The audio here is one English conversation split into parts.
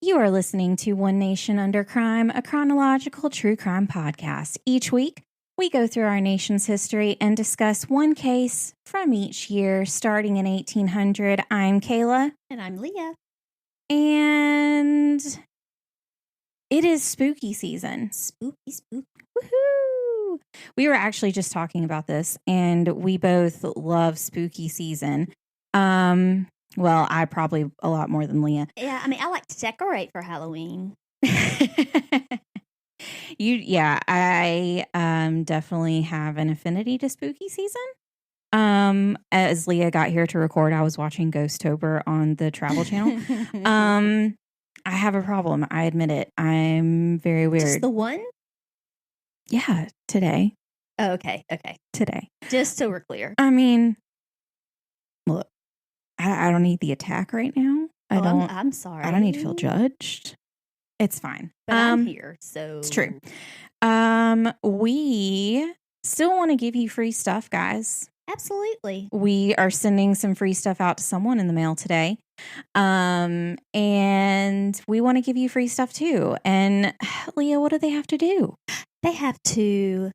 You are listening to One Nation Under Crime, a chronological true crime podcast. Each week, we go through our nation's history and discuss one case from each year, starting in 1800. I'm Kayla. And I'm Leah. And it is spooky season. Spooky. Woohoo! We were actually just talking about this, and we both love spooky season. Well, I probably a lot more than Leah. Yeah, I mean, I like to decorate for Halloween. I definitely have an affinity to spooky season. As Leah got here to record, I was watching Ghostober on the Travel Channel. I have a problem. I admit it. I'm very weird. Just the one? Yeah, today. Oh, okay. Today. Just so we're clear. I mean, look, I don't need the attack right now. I'm sorry. I don't need to feel judged. It's fine. But I'm here, so it's true. We still want to give you free stuff, guys. Absolutely. We are sending some free stuff out to someone in the mail today. And we want to give you free stuff too. And Leah, what do they have to do? They have to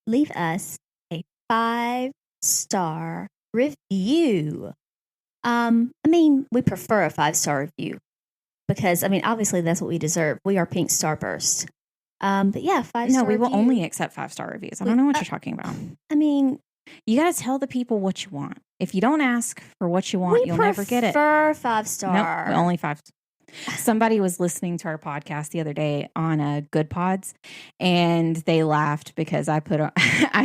leave us a 5-star review. We prefer a 5-star review because, obviously that's what we deserve. We are pink starburst. But yeah, 5-star No, we will review. only accept 5-star reviews. I don't know what you're talking about. You got to tell the people what you want. If you don't ask for what you want, you'll never get it. We prefer 5-star. Nope, only 5. Somebody was listening to our podcast the other day on Good Pods, and they laughed because I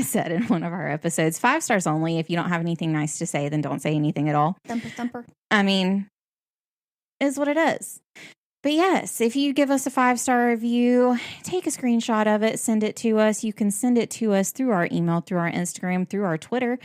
said in one of our episodes, 5 stars only. If you don't have anything nice to say, then don't say anything at all. Thumper. Is what it is. But yes, if you give us a 5-star review, take a screenshot of it, send it to us. You can send it to us through our email, through our Instagram, through our Twitter,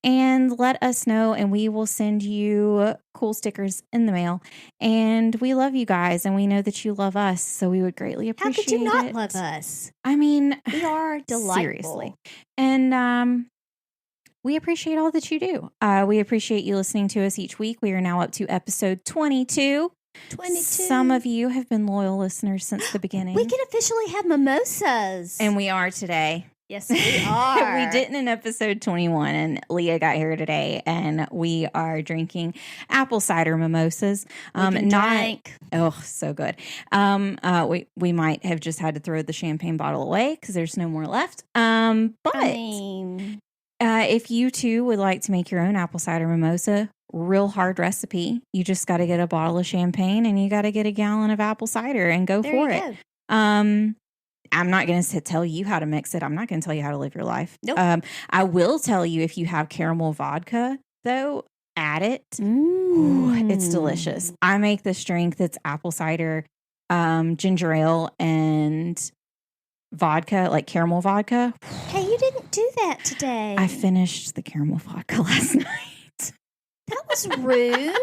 and let us know, and we will send you cool stickers in the mail. And we love you guys, and we know that you love us, so we would greatly appreciate it. How could you not love us? We are delightful. Seriously. And we appreciate all that you do. We appreciate you listening to us each week. We are now up to episode 22. 22. Some of you have been loyal listeners since the beginning. We can officially have mimosas. And we are today. Yes, we are. We didn't in episode 21, and Leah got here today, and we are drinking apple cider mimosas. Oh, so good. We might have just had to throw the champagne bottle away because there's no more left. If you too would like to make your own apple cider mimosa, real hard recipe. You just got to get a bottle of champagne and you got to get a gallon of apple cider and go for it. I'm not going to tell you how to mix it. I'm not going to tell you how to live your life. Nope. I will tell you if you have caramel vodka, though, add it. Mm. Ooh, it's delicious. I make this drink that's apple cider, ginger ale, and vodka, like caramel vodka. Hey, you didn't do that today. I finished the caramel vodka last night. That was rude.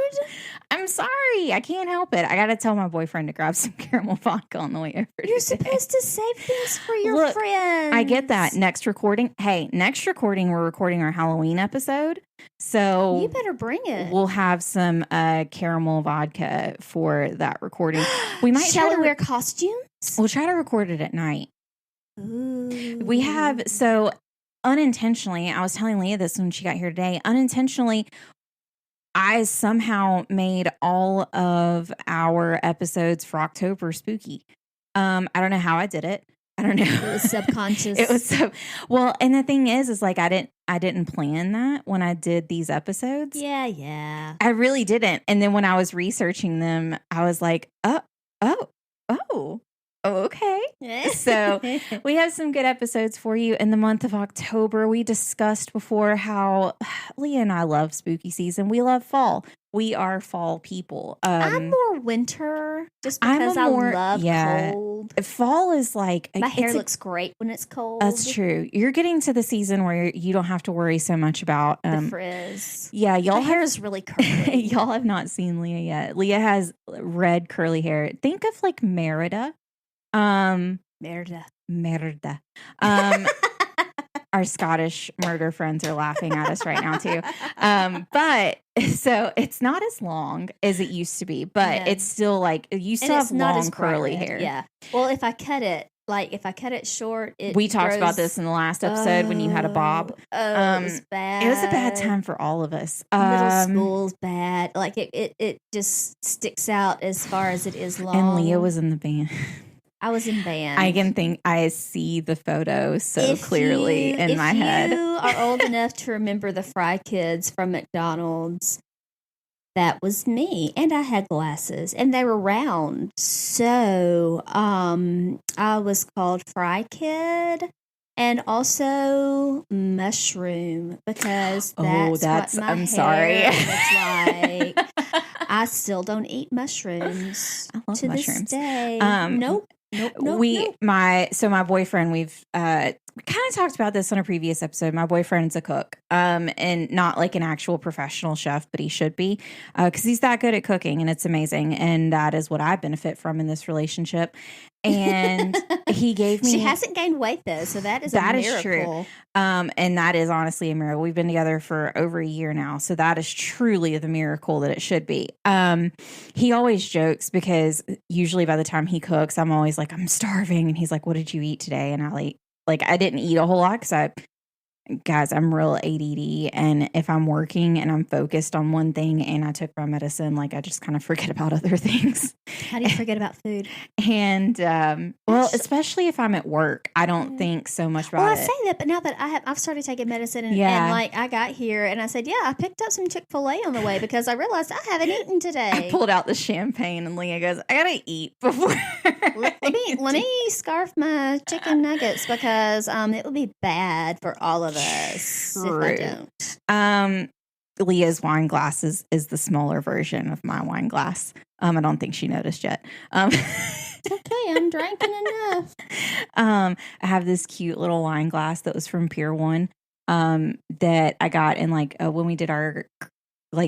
I'm sorry. I can't help it. I got to tell my boyfriend to grab some caramel vodka on the way over. You're supposed to save things for your friends. I get that. Next recording, we're recording our Halloween episode. So you better bring it. We'll have some caramel vodka for that recording. We might Shall we wear costumes? We'll try to record it at night. Ooh. We have, unintentionally, I was telling Leah this when she got here today, unintentionally, I somehow made all of our episodes for October spooky. I don't know how I did it. I don't know. It was subconscious. It was well, and the thing is like I didn't plan that when I did these episodes. Yeah. I really didn't. And then when I was researching them, I was like, Oh, okay. So we have some good episodes for you in the month of October. We discussed before how Leah and I love spooky season. We love fall. We are fall people. I'm more winter just because I love cold. Fall is like... My hair looks great when it's cold. That's true. You're getting to the season where you don't have to worry so much about... the frizz. Yeah, My hair is really curly. Y'all have not seen Leah yet. Leah has red curly hair. Think of like Merida. Merida. Our Scottish murder friends are laughing at us right now too. But so it's not as long as it used to be, but it's still like you still have long curly hair. Yeah. Well, if I cut it short, we talked about this in the last episode when you had a bob. It was bad. It was a bad time for all of us. Middle school's bad. Like it just sticks out as far as it is long. And Leah was in the band. I was in band. I see the photo so clearly in my head. If you are old enough to remember the Fry Kids from McDonald's, that was me. And I had glasses, and they were round. So I was called Fry Kid and also Mushroom because that's what my I'm hair sorry. looks like. I still don't eat mushrooms I love to mushrooms. this day. Nope. My boyfriend, we've kind of talked about this on a previous episode. My boyfriend's a cook, and not like an actual professional chef, but he should be, because he's that good at cooking, and it's amazing. And that is what I benefit from in this relationship. And he gave me. She hasn't gained weight though, so that is a miracle. Is true. And that is honestly a miracle. We've been together for over a year now, so that is truly the miracle that it should be. He always jokes because usually by the time he cooks, I'm always like, I'm starving, and he's like, "What did you eat today?" And I I didn't eat a whole lot because I'm real ADD, and if I'm working and I'm focused on one thing and I took my medicine, I just kind of forget about other things. How do you forget about food? And especially if I'm at work, I don't think so much about it. Well, I say that, but now that I've started taking medicine, and I got here and I said, I picked up some Chick-fil-A on the way because I realized I haven't eaten today. I pulled out the champagne, and Leah goes, "I gotta eat before." let me scarf my chicken nuggets because it would be bad for all of us True. if I don't. Leah's wine glass is the smaller version of my wine glass. I don't think she noticed yet. Okay, I'm drinking enough. I have this cute little wine glass that was from Pier 1 that I got in when we did our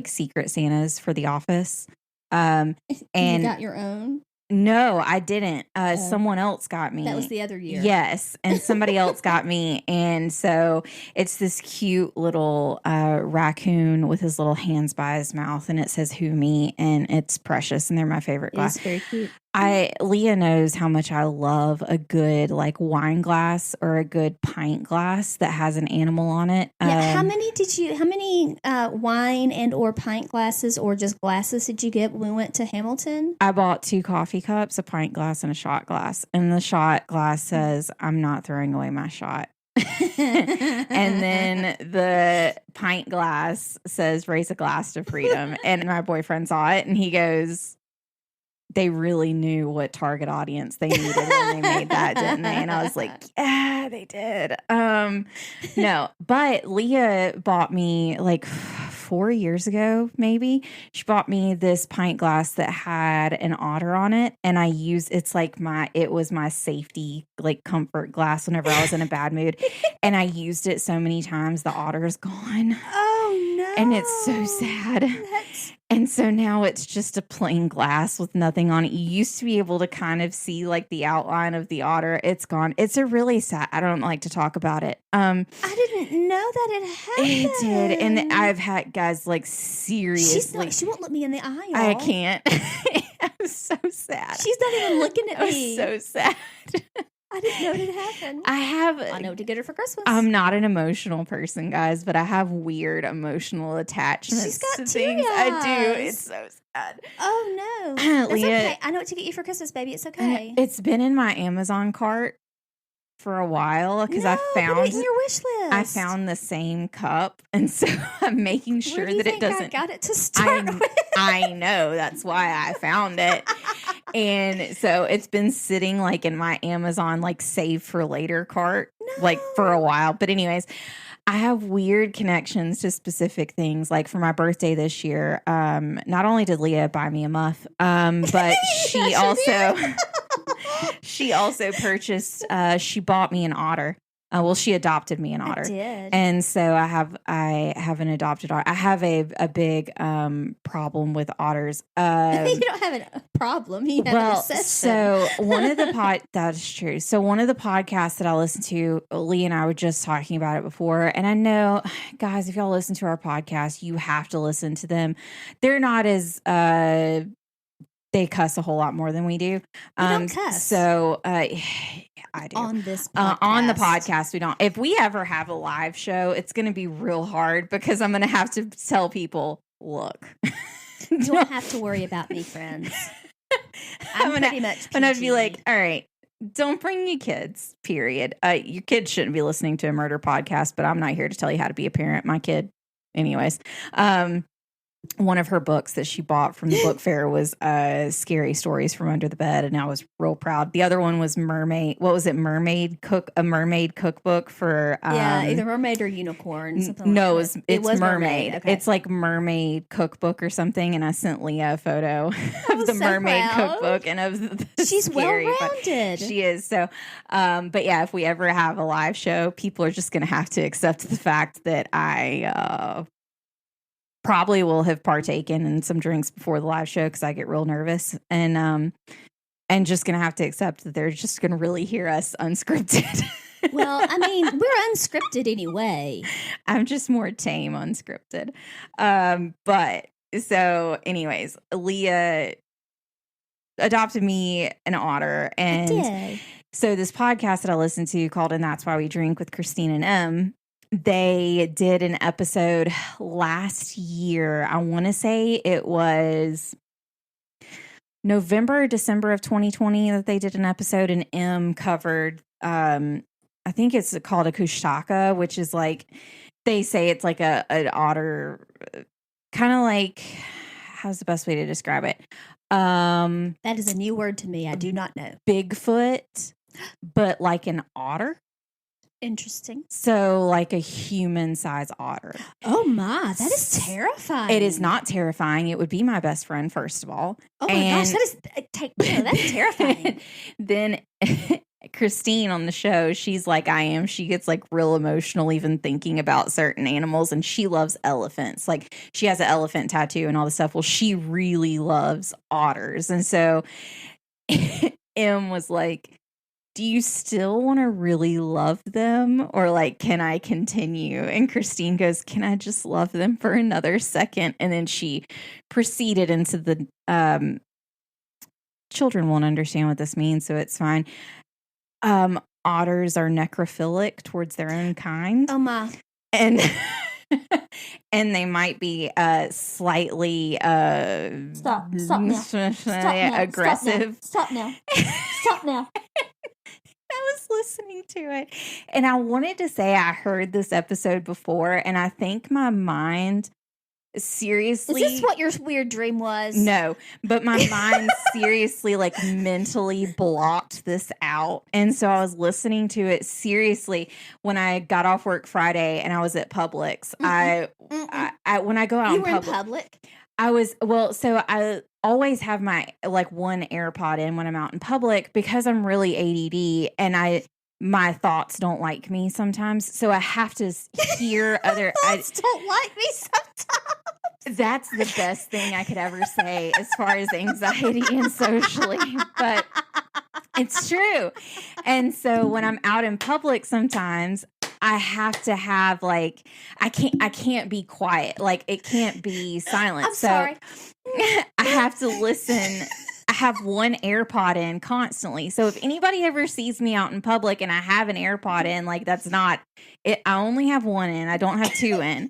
Secret Santas for the office. And you got your own? No, I didn't. Someone else got me. That was the other year. Yes, and somebody else got me. And so it's this cute little raccoon with his little hands by his mouth, and it says "Who Me," and it's precious, and they're my favorite glass. It's very cute. Leah knows how much I love a good wine glass or a good pint glass that has an animal on it. Yeah, how many wine and or pint glasses or just glasses did you get when we went to Hamilton? I bought 2 coffee cups, a pint glass, and a shot glass. And the shot glass says, "I'm not throwing away my shot." And then the pint glass says, "Raise a glass to freedom." And my boyfriend saw it and he goes, "They really knew what target audience they needed when they made that, didn't they?" And I was like, "Yeah, they did." No, but Leah bought me 4 years ago, maybe. She bought me this pint glass that had an otter on it, and it was my safety comfort glass whenever I was in a bad mood, and I used it so many times the otter's gone. Oh no! And it's so sad. And so now it's just a plain glass with nothing on it. You used to be able to kind of see the outline of the otter. It's gone. It's a really sad. I don't like to talk about it. I didn't know that it happened. It did, and I've had guys seriously. She won't look me in the eye. I can't. I'm so sad. She's not even looking at me. I'm so sad. I didn't know it had happened. I know what to get her for Christmas. I'm not an emotional person, guys, but I have weird emotional attachments She's got to things. eyes. I do. It's so sad. Oh no. That's Leah, okay. I know what to get you for Christmas, baby. It's okay. It's been in my Amazon cart for a while because I found put it in your wish list. I found the same cup, and so I'm making sure that it doesn't. I got it to start with. I know, that's why I found it. And so it's been sitting in my Amazon save for later cart for a while. But anyways, I have weird connections to specific things. For my birthday this year, not only did Leah buy me a muff, but she also purchased. She bought me an otter. Well, she adopted me an otter. I did. And so I have an adopted otter. I have a big problem with otters. You don't have a problem. You have an obsession. So one of the that's true. So one of the podcasts that I listen to, Leah and I were just talking about it before. And I know, guys, if y'all listen to our podcast, you have to listen to them. They're not as they cuss a whole lot more than we do. We don't cuss. So I do. On this podcast. On the podcast, we don't. If we ever have a live show, it's going to be real hard because I'm going to have to tell people, look. You don't have to worry about me, friends. I'm pretty much PG. And I'd be like, all right, don't bring your kids, period. Your kids shouldn't be listening to a murder podcast, but I'm not here to tell you how to be a parent. My kid, anyways. One of her books that she bought from the book fair was Scary Stories from Under the Bed, and I was real proud. The other one was Mermaid. What was it? A mermaid cookbook for either mermaid or unicorn. Something no, like it was mermaid. Okay. It's like mermaid cookbook or something, and I sent Leah a photo of the mermaid cookbook and of the she's well-rounded. She is. So, but yeah, if we ever have a live show, people are just going to have to accept the fact that I probably will have partaken in some drinks before the live show because I get real nervous, and just gonna have to accept that they're just gonna really hear us unscripted. Well, I mean, we're unscripted anyway. I'm just more tame unscripted. But so anyways, Leah adopted me an otter, and I did. So this podcast that I listened to called "And That's Why We Drink" with Christine and M. They did an episode last year. I want to say it was November or December of 2020 that they did an episode, and M covered, I think it's called a kushtaka, which is like, they say it's like an otter, kind of like, how's the best way to describe it? That is a new word to me. I do not know. Bigfoot, but like an otter. Interesting. So like a human-sized otter. Oh my, that is terrifying. It is not terrifying. It would be my best friend, first of all. Oh my gosh, that's terrifying. Then Christine on the show, she's like I am. She gets like real emotional even thinking about certain animals, and she loves elephants. Like she has an elephant tattoo and all this stuff. Well, she really loves otters. And so M was like, do you still want to really love them, or like, can I continue? And Christine goes, can I just love them for another second? And then she proceeded into the, children won't understand what this means, so it's fine. Otters are necrophilic towards their own kind. Oh my. And and they might be slightly Stop now. aggressive. Stop now. I was listening to it, and I wanted to say I heard this episode before, and I think my mind seriously... Is this what your weird dream was? No, but my mind seriously, like, mentally blocked this out, and so I was listening to it seriously when I got off work Friday, and I was at Publix. I when I go out you were in public? I was, well, so I always have my, like, one AirPod in when I'm out in public because I'm really ADD and my thoughts don't like me sometimes. So I have to hear other... thoughts don't like me sometimes. That's the best thing I could ever say as far as anxiety and socially, but it's true. And so when I'm out in public sometimes, I have to have like, I can't be quiet. Like it can't be silent. I'm sorry. I have to listen. I have one AirPod in constantly. So if anybody ever sees me out in public and I have an AirPod in, like that's not it. I only have one in. I don't have two in.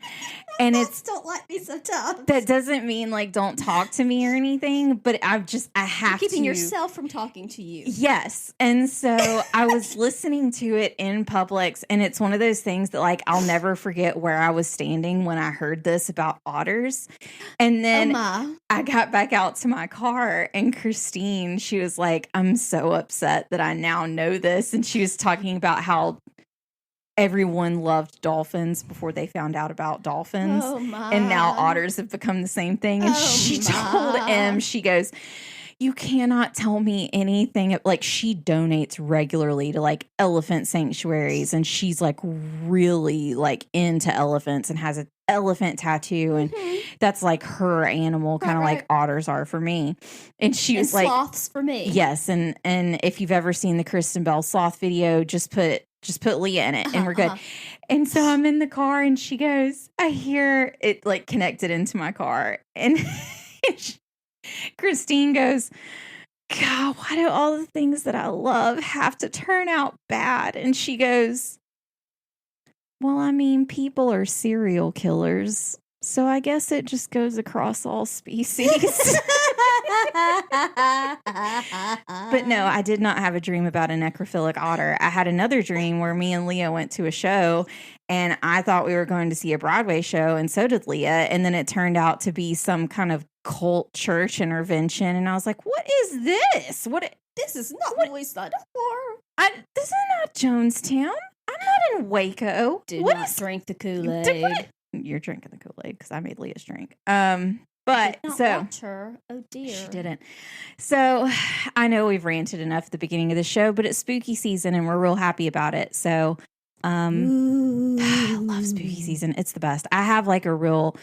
And it's don't like me sometimes. That doesn't mean like don't talk to me or anything, but I have You're keeping to yourself from talking to you. Yes. And so I was listening to it in Publix, and it's one of those things that like I'll never forget where I was standing when I heard this about otters. And then I got back out to my car, and Christine, she was like, I'm so upset that I now know this. And she was talking about how everyone loved dolphins before they found out about dolphins. Oh, my. And now otters have become the same thing. And she told M, she goes, you cannot tell me anything. Like, she donates regularly to like elephant sanctuaries, and she's like really like into elephants and has an elephant tattoo, and that's like her animal, kind of like otters are for me. And she was like, sloths for me. Yes, and if you've ever seen the Kristen Bell sloth video, just put Leah in it, and we're good. And so I'm in the car, and she goes, I hear it like connected into my car, and Christine goes, God, why do all the things that I love have to turn out bad? And she goes, well, I mean, people are serial killers, so I guess it just goes across all species. But no, I did not have a dream about a necrophilic otter. I had another dream where me and Leah went to a show, and I thought we were going to see a Broadway show, and so did Leah. And then it turned out to be some kind of cult church intervention, and I was like, what is this? This is not what we signed up for. This is not Jonestown. I'm not in Waco. Do not drink the Kool-Aid. You're drinking the Kool-Aid because I made Leah's drink. But so watch her. Oh dear, she didn't. So I know we've ranted enough at the beginning of the show, but it's spooky season and we're real happy about it. So I love spooky season. It's the best. I have like a real.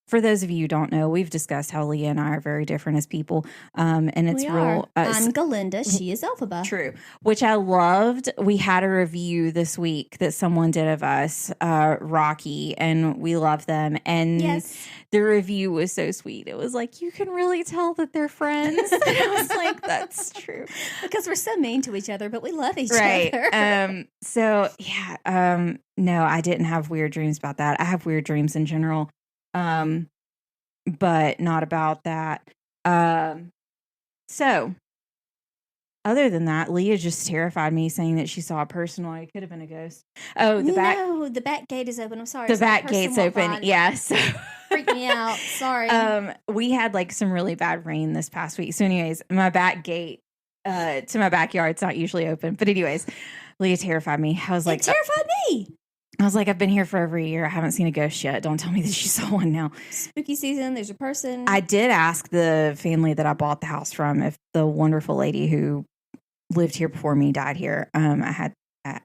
For those of you who don't know, we've discussed how Leah and I are very different as people. And it's real. I'm Galinda. She is Elphaba. True. Which I loved. We had a review this week that someone did of us, Rocky, and we love them. And the review was so sweet. It was like, you can really tell that they're friends. And I was like, that's true. Because we're so mean to each other, but we love each other. So, yeah. No, I didn't have weird dreams about that. I have weird dreams in general. But not about that. So other than that, Leah just terrified me, saying that she saw a person. Well, it could have been a ghost. Oh, the back gate is open. I'm sorry. The back gate's open. Yes. Freaked me out. Sorry. We had like some really bad rain this past week. So anyways, my back gate to my backyard's not usually open. But anyways, Leah terrified me. I was like, it terrified me. I was like, I've been here for over a year. I haven't seen a ghost yet. Don't tell me that you saw one now. Spooky season. There's a person. I did ask the family that I bought the house from if the wonderful lady who lived here before me died here. I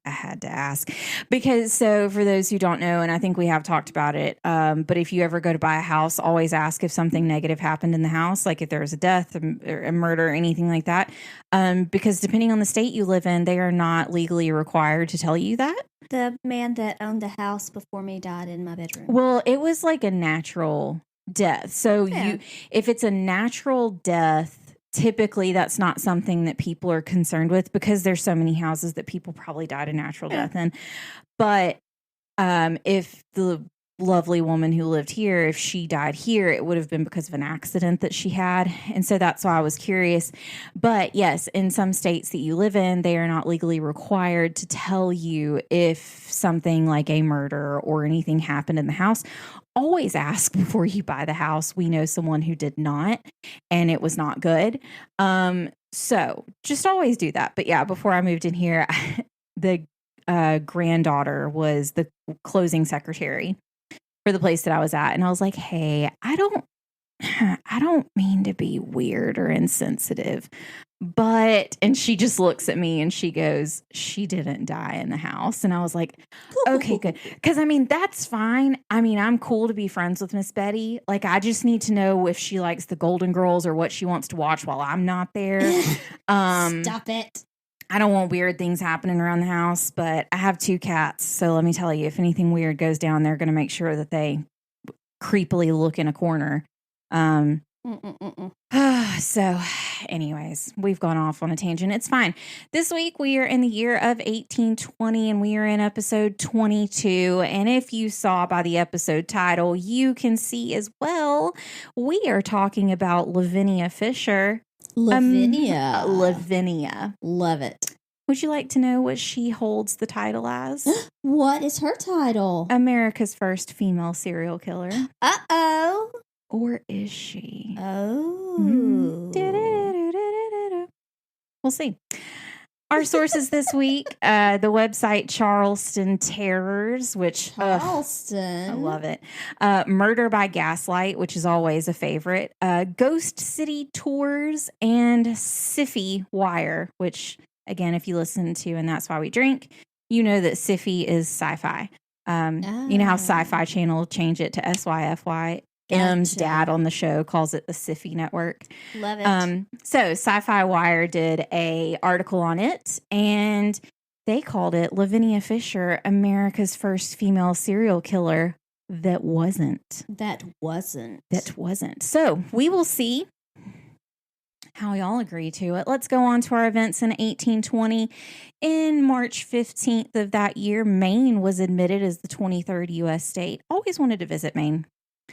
had to ask because, so for those who don't know, and I think we have talked about it, but if you ever go to buy a house, always ask if something negative happened in the house, like if there was a death, a murder, anything like that, because depending on the state you live in, they are not legally required to tell you that. The man that owned the house before me died in my bedroom. Well, it was like a natural death. So if it's a natural death, typically that's not something that people are concerned with because there's so many houses that people probably died a natural death in. But if the lovely woman who lived here, if she died here, it would have been because of an accident that she had. And so that's why I was curious. But yes, in some states that you live in, they are not legally required to tell you if something like a murder or anything happened in the house. Always ask before you buy the house. We know someone who did not, and it was not good. So just always do that. But yeah, before I moved in here, the granddaughter was the closing secretary for the place that I was at. And I was like, hey, I don't mean to be weird or insensitive, but, and she just looks at me and she goes, she didn't die in the house. And I was like, okay, good. Cause I mean, that's fine. I mean, I'm cool to be friends with Miss Betty. Like, I just need to know if she likes the Golden Girls or what she wants to watch while I'm not there. Stop it. I don't want weird things happening around the house, but I have 2 cats. So let me tell you, if anything weird goes down, they're going to make sure that they creepily look in a corner. So anyways, we've gone off on a tangent. It's fine. This week we are in the year of 1820 and we are in episode 22. And if you saw by the episode title, you can see as well, we are talking about Lavinia Fisher. Lavinia. Lavinia. Love it. Would you like to know what she holds the title as? What is her title? America's first female serial killer. Uh-oh. Or is she? Oh. Mm-hmm. We'll see. Our sources this week, the website Charleston Terrors, which Charleston. I love it. Murder by Gaslight, which is always a favorite. Ghost City Tours and SyFy Wire, which, again, if you listen to And That's Why We Drink, you know that SyFy is SyFy. You know how SyFy Channel changed it to SYFY? M's dad on the show calls it the SyFy Network. Love it. So SyFy Wire did a article on it, and they called it Lavinia Fisher, America's first female serial killer that wasn't. That wasn't. So we will see how y'all agree to it. Let's go on to our events in 1820. In March 15th of that year, Maine was admitted as the 23rd U.S. state. Always wanted to visit Maine.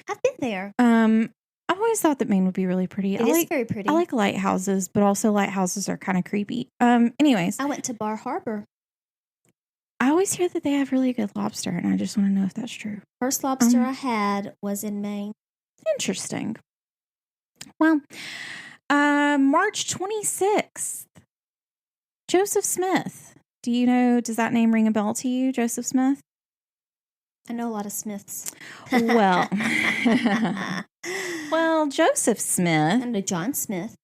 I've been there. I always thought that Maine would be really pretty. It is very pretty. I like lighthouses, but also lighthouses are kind of creepy. Anyways. I went to Bar Harbor. I always hear that they have really good lobster, and I just want to know if that's true. First lobster I had was in Maine. Interesting. Well, March 26th, Joseph Smith. Does that name ring a bell to you, Joseph Smith? I know a lot of Smiths. Well, Joseph Smith. And a John Smith.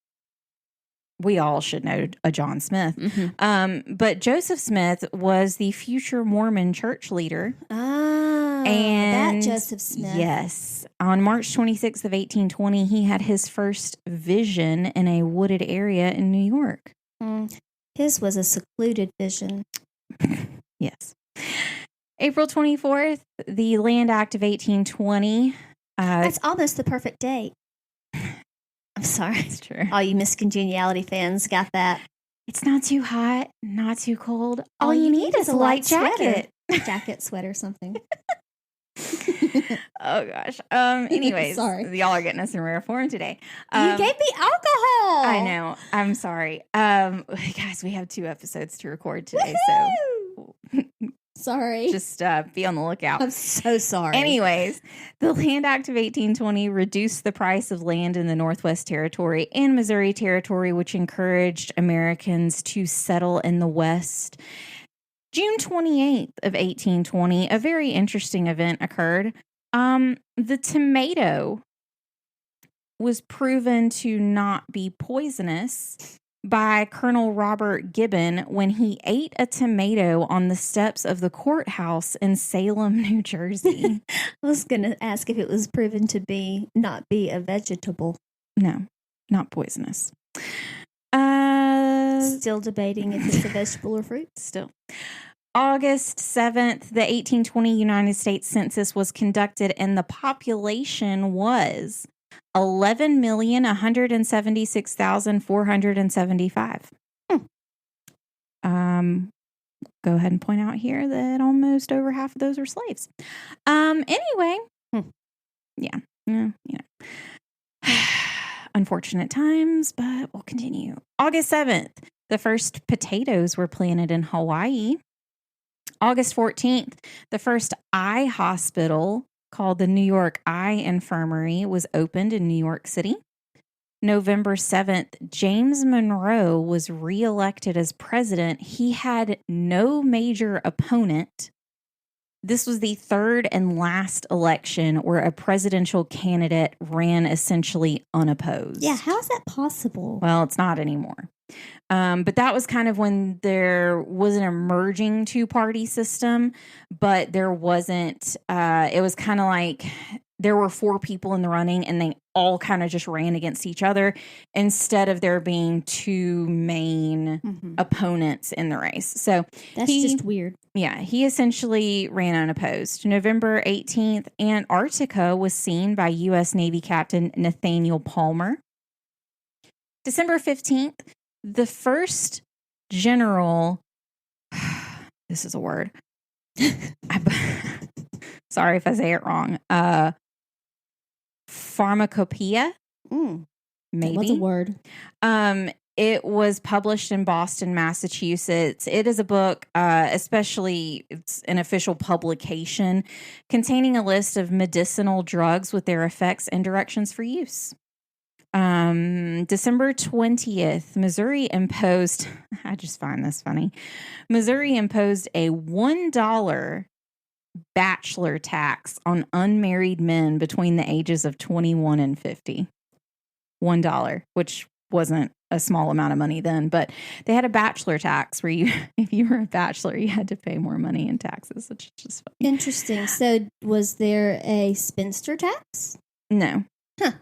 We all should know a John Smith. Mm-hmm. But Joseph Smith was the future Mormon church leader. That Joseph Smith. Yes. On March 26th of 1820, he had his first vision in a wooded area in New York. His was a secluded vision. Yes. April 24th, the Land Act of 1820. That's almost the perfect date. I'm sorry. It's true. All you Miss Congeniality fans got that. It's not too hot, not too cold. All you need is a light jacket. Jacket, sweater, something. Oh, gosh. Anyways, sorry. Y'all are getting us in rare form today. You gave me alcohol. I know. I'm sorry. Guys, we have 2 episodes to record today, so sorry. Just be on the lookout. I'm so sorry. Anyways, the Land Act of 1820 reduced the price of land in the Northwest Territory and Missouri Territory, which encouraged Americans to settle in the West. June 28th of 1820, a very interesting event occurred. The tomato was proven to not be poisonous by Colonel Robert Gibbon when he ate a tomato on the steps of the courthouse in Salem, New Jersey. I was going to ask if it was proven to not be a vegetable. No, not poisonous. Still debating if it's a vegetable or fruit. Still. August 7th, the 1820 United States Census was conducted, and the population was 11,176,475. Go ahead and point out here that almost over half of those were slaves. Anyway, yeah, unfortunate times, but we'll continue. August 7th, the first potatoes were planted in Hawaii. August 14th, the first eye hospital called the New York Eye Infirmary was opened in New York City. November 7th, James Monroe was reelected as president. He had no major opponent. This was the third and last election where a presidential candidate ran essentially unopposed. Yeah, how is that possible? Well, it's not anymore. But that was kind of when there was an emerging 2-party system, but there wasn't, it was kind of like there were 4 people in the running and they all kind of just ran against each other instead of there being 2 main opponents in the race. So that's just weird. Yeah, he essentially ran unopposed. November 18th, Antarctica was seen by U.S. Navy Captain Nathaniel Palmer. December 15th, the first general, this is a word. Sorry if I say it wrong. Pharmacopoeia. Maybe. What's a word? It was published in Boston, Massachusetts. It is a book, especially it's an official publication, containing a list of medicinal drugs with their effects and directions for use. December 20th, Missouri imposed, I just find this funny. Missouri imposed a $1 bachelor tax on unmarried men between the ages of 21 and 50. $1, which wasn't a small amount of money then, but they had a bachelor tax where if you were a bachelor, you had to pay more money in taxes, which is just funny. Interesting. So was there a spinster tax? No. Huh.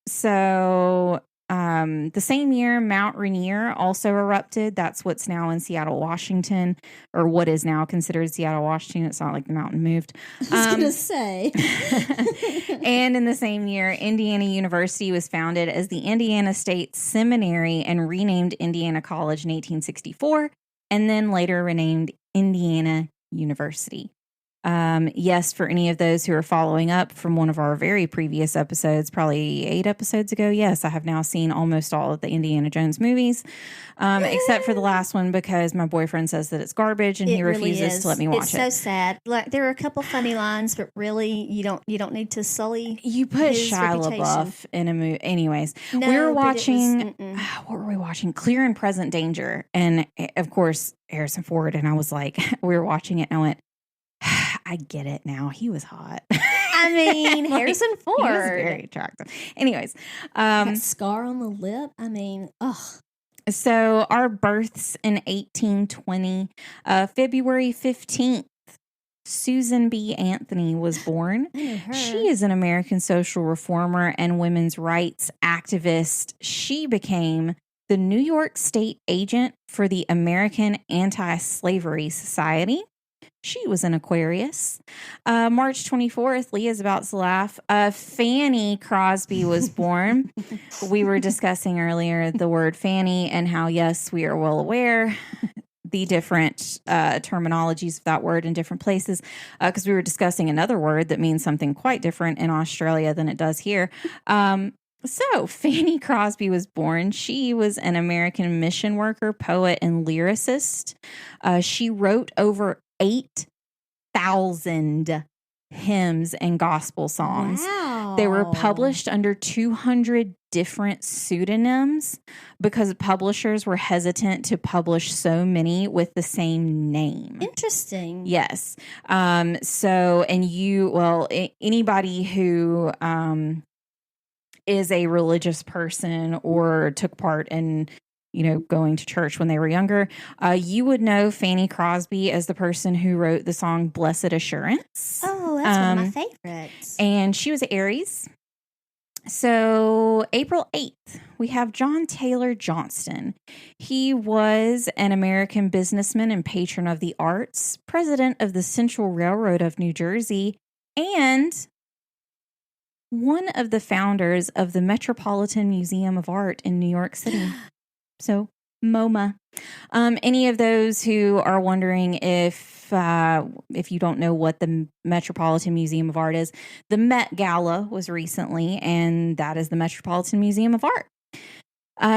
So the same year, Mount Rainier also erupted. That's what's now in Seattle, Washington, or what is now considered Seattle, Washington. It's not like the mountain moved. I was going to say. And in the same year, Indiana University was founded as the Indiana State Seminary and renamed Indiana College in 1864, and then later renamed Indiana University. Yes, for any of those who are following up from one of our very previous episodes, probably 8 episodes ago, yes, I have now seen almost all of the Indiana Jones movies, except for the last one because my boyfriend says that it's garbage and he refuses to let me watch it's it. It's so sad. Like there are a couple funny lines, but really, you don't need to sully. You put his Shia reputation. LaBeouf in a movie. Anyways, No, we were but watching. it was, what were we watching? Clear and Present Danger, and of course Harrison Ford. And I was like, we were watching it, and I went, I get it now. He was hot. I mean, Harrison Ford. He was very attractive. Anyways, that scar on the lip. I mean, ugh. So our births in 1820, February 15th, Susan B. Anthony was born. I know her. She is an American social reformer and women's rights activist. She became the New York State agent for the American Anti-Slavery Society. She was an Aquarius. March 24th, Leah's about to laugh. Fannie Crosby was born. We were discussing earlier the word Fannie and how, yes, we are well aware the different terminologies of that word in different places, because we were discussing another word that means something quite different in Australia than it does here. So Fannie Crosby was born. She was an American mission worker, poet, and lyricist. She wrote over 8,000 hymns and gospel songs. Wow. They were published under 200 different pseudonyms because publishers were hesitant to publish so many with the same name. Interesting. Yes. Anybody who is a religious person or took part in going to church when they were younger, you would know Fannie Crosby as the person who wrote the song Blessed Assurance. Oh, that's one of my favorites. And she was Aries. So April 8th, we have John Taylor Johnston. He was an American businessman and patron of the arts, president of the Central Railroad of New Jersey, and one of the founders of the Metropolitan Museum of Art in New York City. So, MoMA. Any of those who are wondering if you don't know what the Metropolitan Museum of Art is, the Met Gala was recently, and that is the Metropolitan Museum of Art.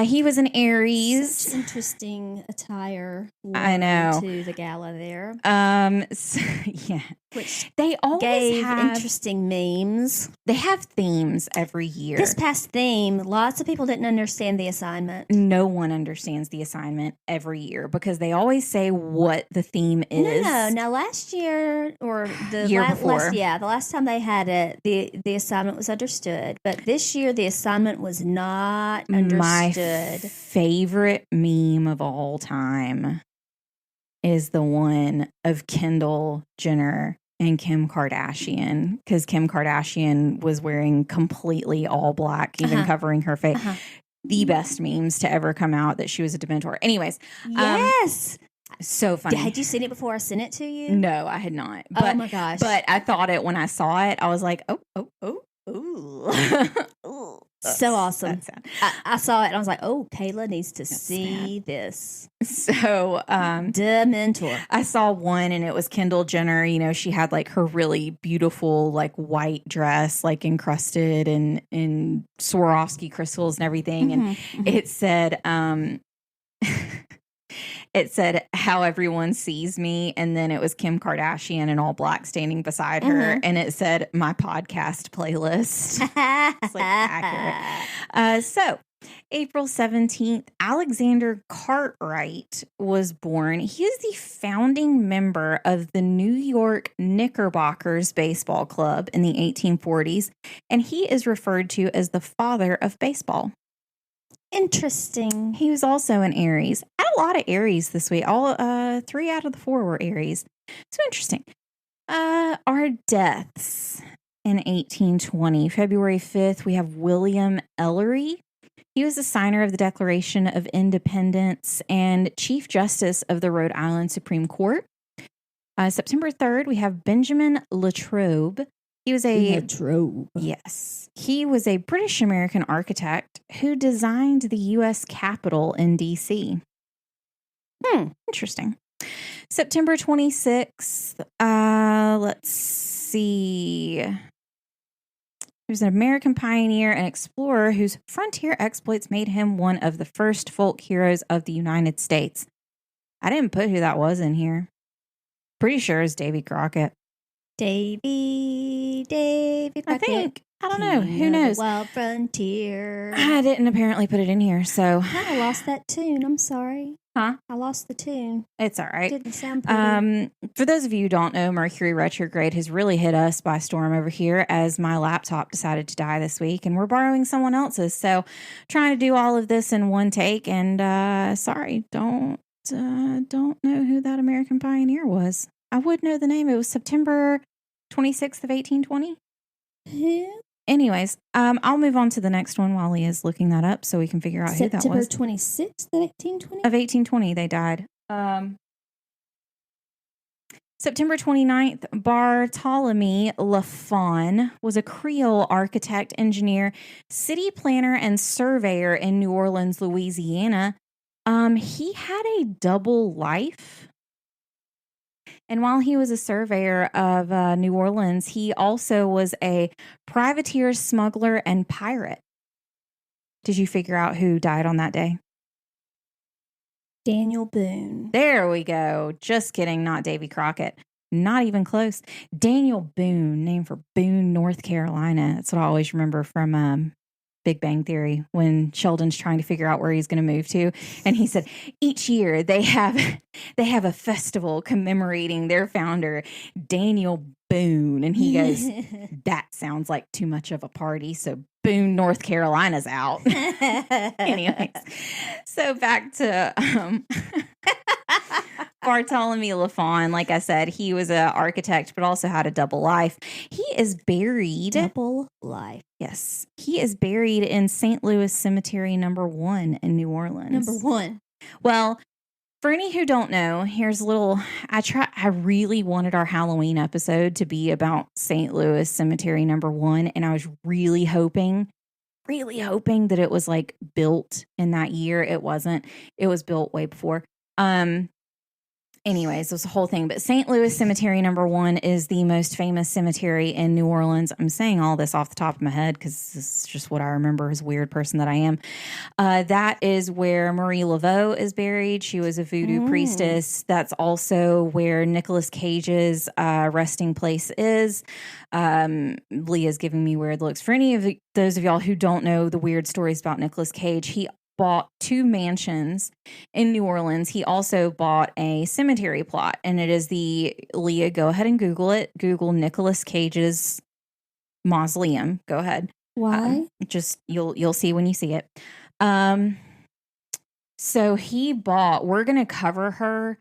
He was an Aries. Such interesting attire. I know. To the gala there. Yeah. Which they always gave have interesting memes. They have themes every year. This past theme, lots of people didn't understand the assignment. No one understands the assignment every year because they always say what the theme is. No. Now, last year or the year before, the last time they had it, the assignment was understood. But this year, the assignment was not understood. My favorite meme of all time is the one of Kendall Jenner and Kim Kardashian, because Kim Kardashian was wearing completely all black, even covering her face. The best memes to ever come out that she was a Dementor. Anyways. Yes. So funny. Had you seen it before I sent it to you? No, I had not. But, oh my gosh. But I thought it when I saw it. I was like, ooh. So awesome. I saw it and I was like, oh, Kayla needs to see this. So, Dementor. I saw one and it was Kendall Jenner. She had like her really beautiful, like white dress, like encrusted in Swarovski crystals and everything. And it said, it said how everyone sees me, and then it was Kim Kardashian in all black standing beside her, and it said my podcast playlist. It's like accurate. So April 17th, Alexander Cartwright was born. He is the founding member of the New York Knickerbockers baseball club in the 1840s, and he is referred to as the father of baseball. Interesting. He was also an Aries. I had a lot of Aries this week. All 3 out of the 4 were Aries. So interesting. Our deaths in 1820. February 5th, we have William Ellery. He was the signer of the Declaration of Independence and Chief Justice of the Rhode Island Supreme Court. September 3rd, we have Benjamin Latrobe. He was he was a British American architect who designed the U.S. Capitol in D.C. Interesting. September 26th, let's see. There's an American pioneer and explorer whose frontier exploits made him one of the first folk heroes of the United States. I didn't put who that was in here. Pretty sure it's Davy Crockett. Davy Crockett. I don't know. Who knows? Wild frontier. I didn't apparently put it in here, so. I lost that tune. I'm sorry. Huh? I lost the tune. It's all right. Didn't sound pretty. For those of you who don't know, Mercury retrograde has really hit us by storm over here as my laptop decided to die this week, and we're borrowing someone else's. So trying to do all of this in one take, and sorry, don't know who that American pioneer was. I would know the name. It was September 26th of 1820. Who? Anyways, I'll move on to the next one while Leah's looking that up so we can figure out who that was. September 26th of 1820? Of 1820, they died. September 29th, Bartholomew Lafon was a Creole architect, engineer, city planner, and surveyor in New Orleans, Louisiana. He had a double life. And while he was a surveyor of New Orleans, he also was a privateer, smuggler, and pirate. Did you figure out who died on that day? Daniel Boone. There we go. Just kidding. Not Davy Crockett. Not even close. Daniel Boone, named for Boone, North Carolina. That's what I always remember from Big Bang Theory when Sheldon's trying to figure out where he's going to move to. And he said, each year they have a festival commemorating their founder, Daniel Boone. And he goes, that sounds like too much of a party. So Boone, North Carolina's out. Anyways, so back to Bartholomew Lafon. Like I said, he was an architect, but also had a double life. He is buried. Double life. Yes. He is buried in St. Louis Cemetery number 1 in New Orleans. Number 1. Well, for any who don't know, here's a little, I really wanted our Halloween episode to be about St. Louis Cemetery number 1. And I was really hoping that it was like built in that year. It wasn't. It was built way before. Anyways, it was a whole thing. But St. Louis Cemetery number 1 is the most famous cemetery in New Orleans. I'm saying all this off the top of my head because this is just what I remember as a weird person that I am. That is where Marie Laveau is buried. She was a voodoo priestess. That's also where Nicolas Cage's resting place is. Leah's giving me weird looks. For any of those of y'all who don't know the weird stories about Nicolas Cage, he bought 2 mansions in New Orleans. He also bought a cemetery plot, and it is Leah, go ahead and Google it. Google Nicolas Cage's mausoleum. Go ahead. Why? Just you'll see when you see it. So we're going to cover her.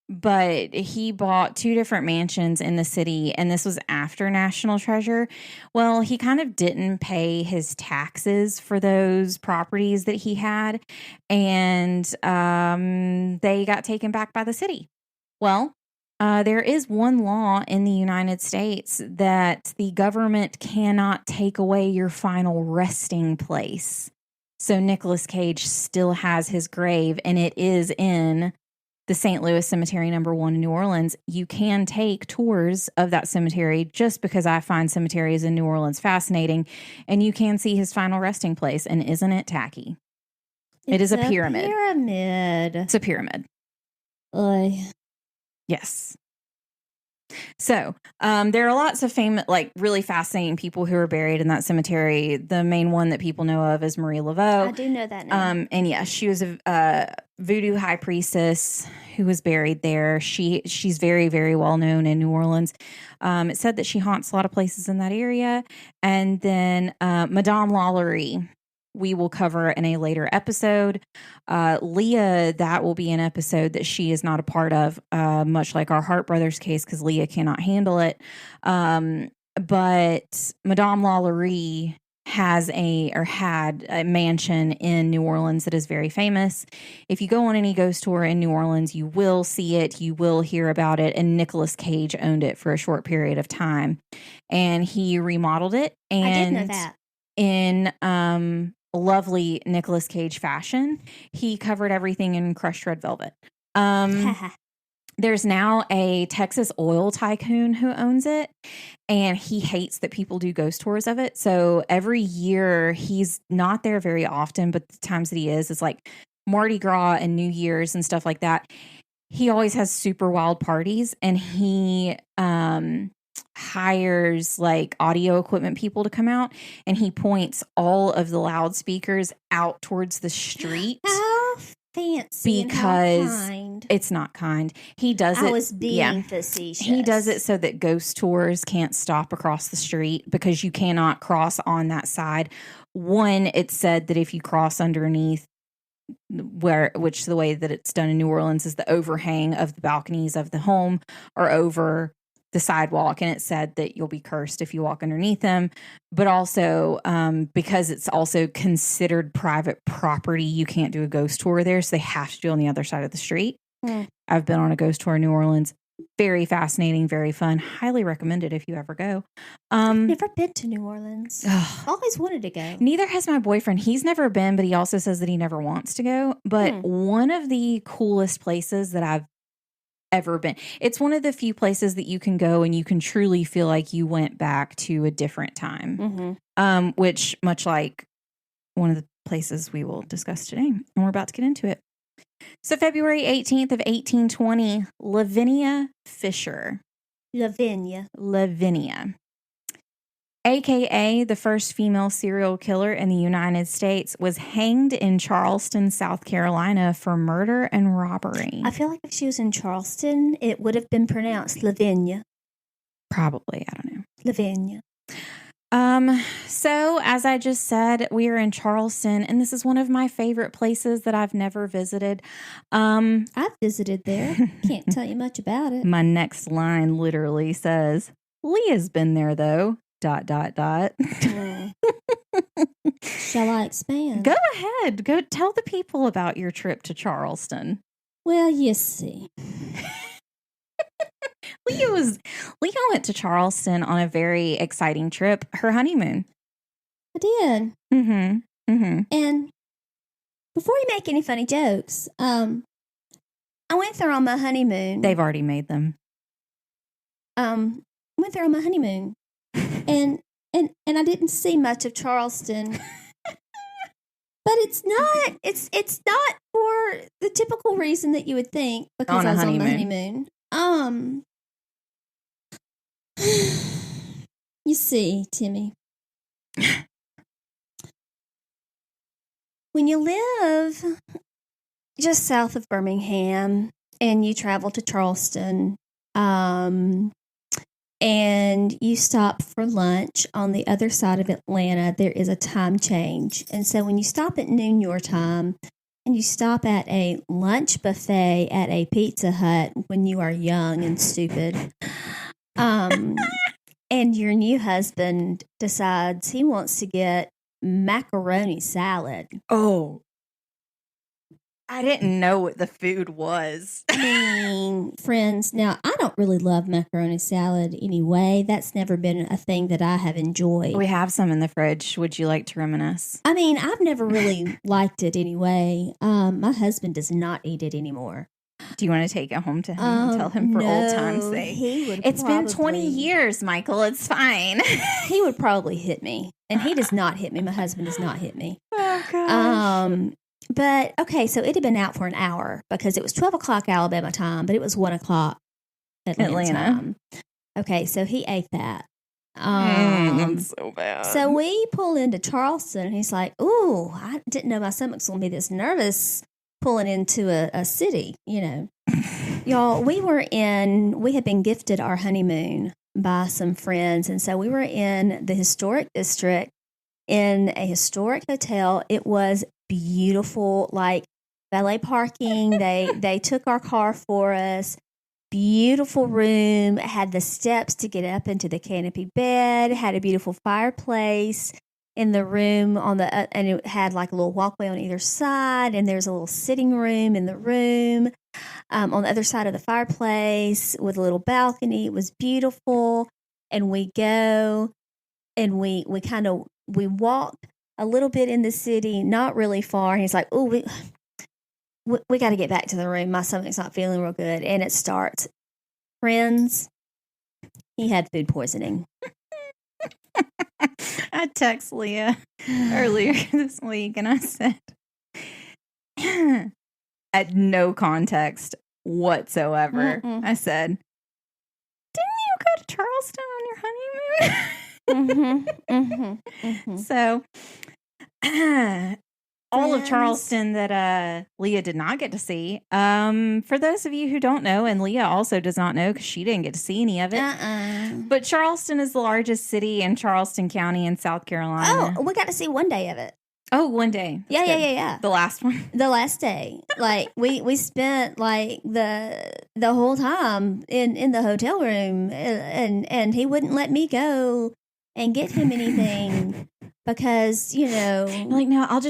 But he bought 2 different mansions in the city, and this was after National Treasure. Well, he kind of didn't pay his taxes for those properties that he had, and they got taken back by the city. Well, there is one law in the United States that the government cannot take away your final resting place. So Nicolas Cage still has his grave, and it is in the St. Louis Cemetery number 1 in New Orleans. You can take tours of that cemetery just because I find cemeteries in New Orleans fascinating, and you can see his final resting place. And isn't it tacky? It is a pyramid. Pyramid. It's a pyramid. Oy. Yes. So, there are lots of famous, like really fascinating people who are buried in that cemetery. The main one that people know of is Marie Laveau. I do know that now. And yeah, she was a voodoo high priestess who was buried there. She's very, very well known in New Orleans. It said that she haunts a lot of places in that area. And then Madame Lalaurie, we will cover in a later episode. Leah, that will be an episode that she is not a part of, much like our Hart Brothers case, because Leah cannot handle it. But Madame Lalaurie had a mansion in New Orleans that is very famous. If you go on any ghost tour in New Orleans, you will see it, you will hear about it, and Nicolas Cage owned it for a short period of time. And he remodeled it. And I did know that. In lovely Nicolas Cage fashion, he covered everything in crushed red velvet. There's now a Texas oil tycoon who owns it, and he hates that people do ghost tours of it. So every year, he's not there very often, but the times that he is, it's like Mardi Gras and New Year's and stuff like that. He always has super wild parties, and he hires like audio equipment people to come out, and he points all of the loudspeakers out towards the street. How fancy, because and how kind. It's not kind. He does it. I was being facetious. He does it so that ghost tours can't stop across the street, because you cannot cross on that side. One, it's said that if you cross underneath, which the way that it's done in New Orleans is the overhang of the balconies of the home or over the sidewalk, and it said that you'll be cursed if you walk underneath them. But also, because it's also considered private property, you can't do a ghost tour there, so they have to do it on the other side of the street. I've been on a ghost tour in New Orleans. Very fascinating, very fun. Highly recommended if you ever go. I've never been to New Orleans. Always wanted to go. Neither has my boyfriend. He's never been, but he also says that he never wants to go. But one of the coolest places that I've ever been. It's one of the few places that you can go and you can truly feel like you went back to a different time. Which, much like one of the places we will discuss today, and we're about to get into it. So February 18th of 1820, Lavinia Fisher. Lavinia. AKA the first female serial killer in the United States, was hanged in Charleston, South Carolina for murder and robbery. I feel like if she was in Charleston, it would have been pronounced Lavinia. Probably. I don't know. Lavinia. So as I just said, we are in Charleston, and this is one of my favorite places that I've never visited. I've visited there. Can't tell you much about it. My next line literally says, Leah's been there though. ... Shall I expand? Go ahead. Go tell the people about your trip to Charleston. Well, you see. Leah went to Charleston on a very exciting trip, her honeymoon. I did. And before you make any funny jokes, I went there on my honeymoon. They've already made them. Went there on my honeymoon. And I didn't see much of Charleston. But it's not for the typical reason that you would think, because I was on the honeymoon. You see, Timmy, when you live just south of Birmingham and you travel to Charleston, and you stop for lunch on the other side of Atlanta, there is a time change. And so when you stop at noon your time and you stop at a lunch buffet at a Pizza Hut when you are young and stupid, and your new husband decides he wants to get macaroni salad. Oh, I didn't know what the food was. I mean, friends, now I don't really love macaroni salad anyway. That's never been a thing that I have enjoyed. We have some in the fridge. Would you like to reminisce? I mean, I've never really liked it anyway. My husband does not eat it anymore. Do you want to take it home to him and tell him for old time's sake? It's been 20 years, Michael. It's fine. He would probably hit me. And he does not hit me. My husband does not hit me. Oh, gosh. But okay, so it had been out for an hour because it was 12 o'clock Alabama time, but it was 1 o'clock Atlanta time. Okay, so he ate that. That's so bad. So we pull into Charleston, and he's like, "Ooh, I didn't know my stomach's gonna be this nervous pulling into a city." Y'all, we had been gifted our honeymoon by some friends, and so we were in the historic district in a historic hotel. It was beautiful, like valet parking. They took our car for us. Beautiful room, had the steps to get up into the canopy bed, had a beautiful fireplace in the room and it had like a little walkway on either side, and there's a little sitting room in the room on the other side of the fireplace with a little balcony. It was beautiful. And we go and we walked a little bit in the city, not really far. And he's like, "Oh, we got to get back to the room. My stomach's not feeling real good." And it starts. Friends, he had food poisoning. I text Leah earlier this week, and I said, at no context whatsoever, I said, "Didn't you go to Charleston on your honeymoon?" So, all of Charleston that Leah did not get to see. For those of you who don't know, and Leah also does not know because she didn't get to see any of it. But Charleston is the largest city in Charleston County in South Carolina. Oh, we got to see one day of it. Oh, one day. Yeah. The last one. The last day. Like we spent like the whole time in the hotel room, and he wouldn't let me go and get him anything. Because, like, no, I'll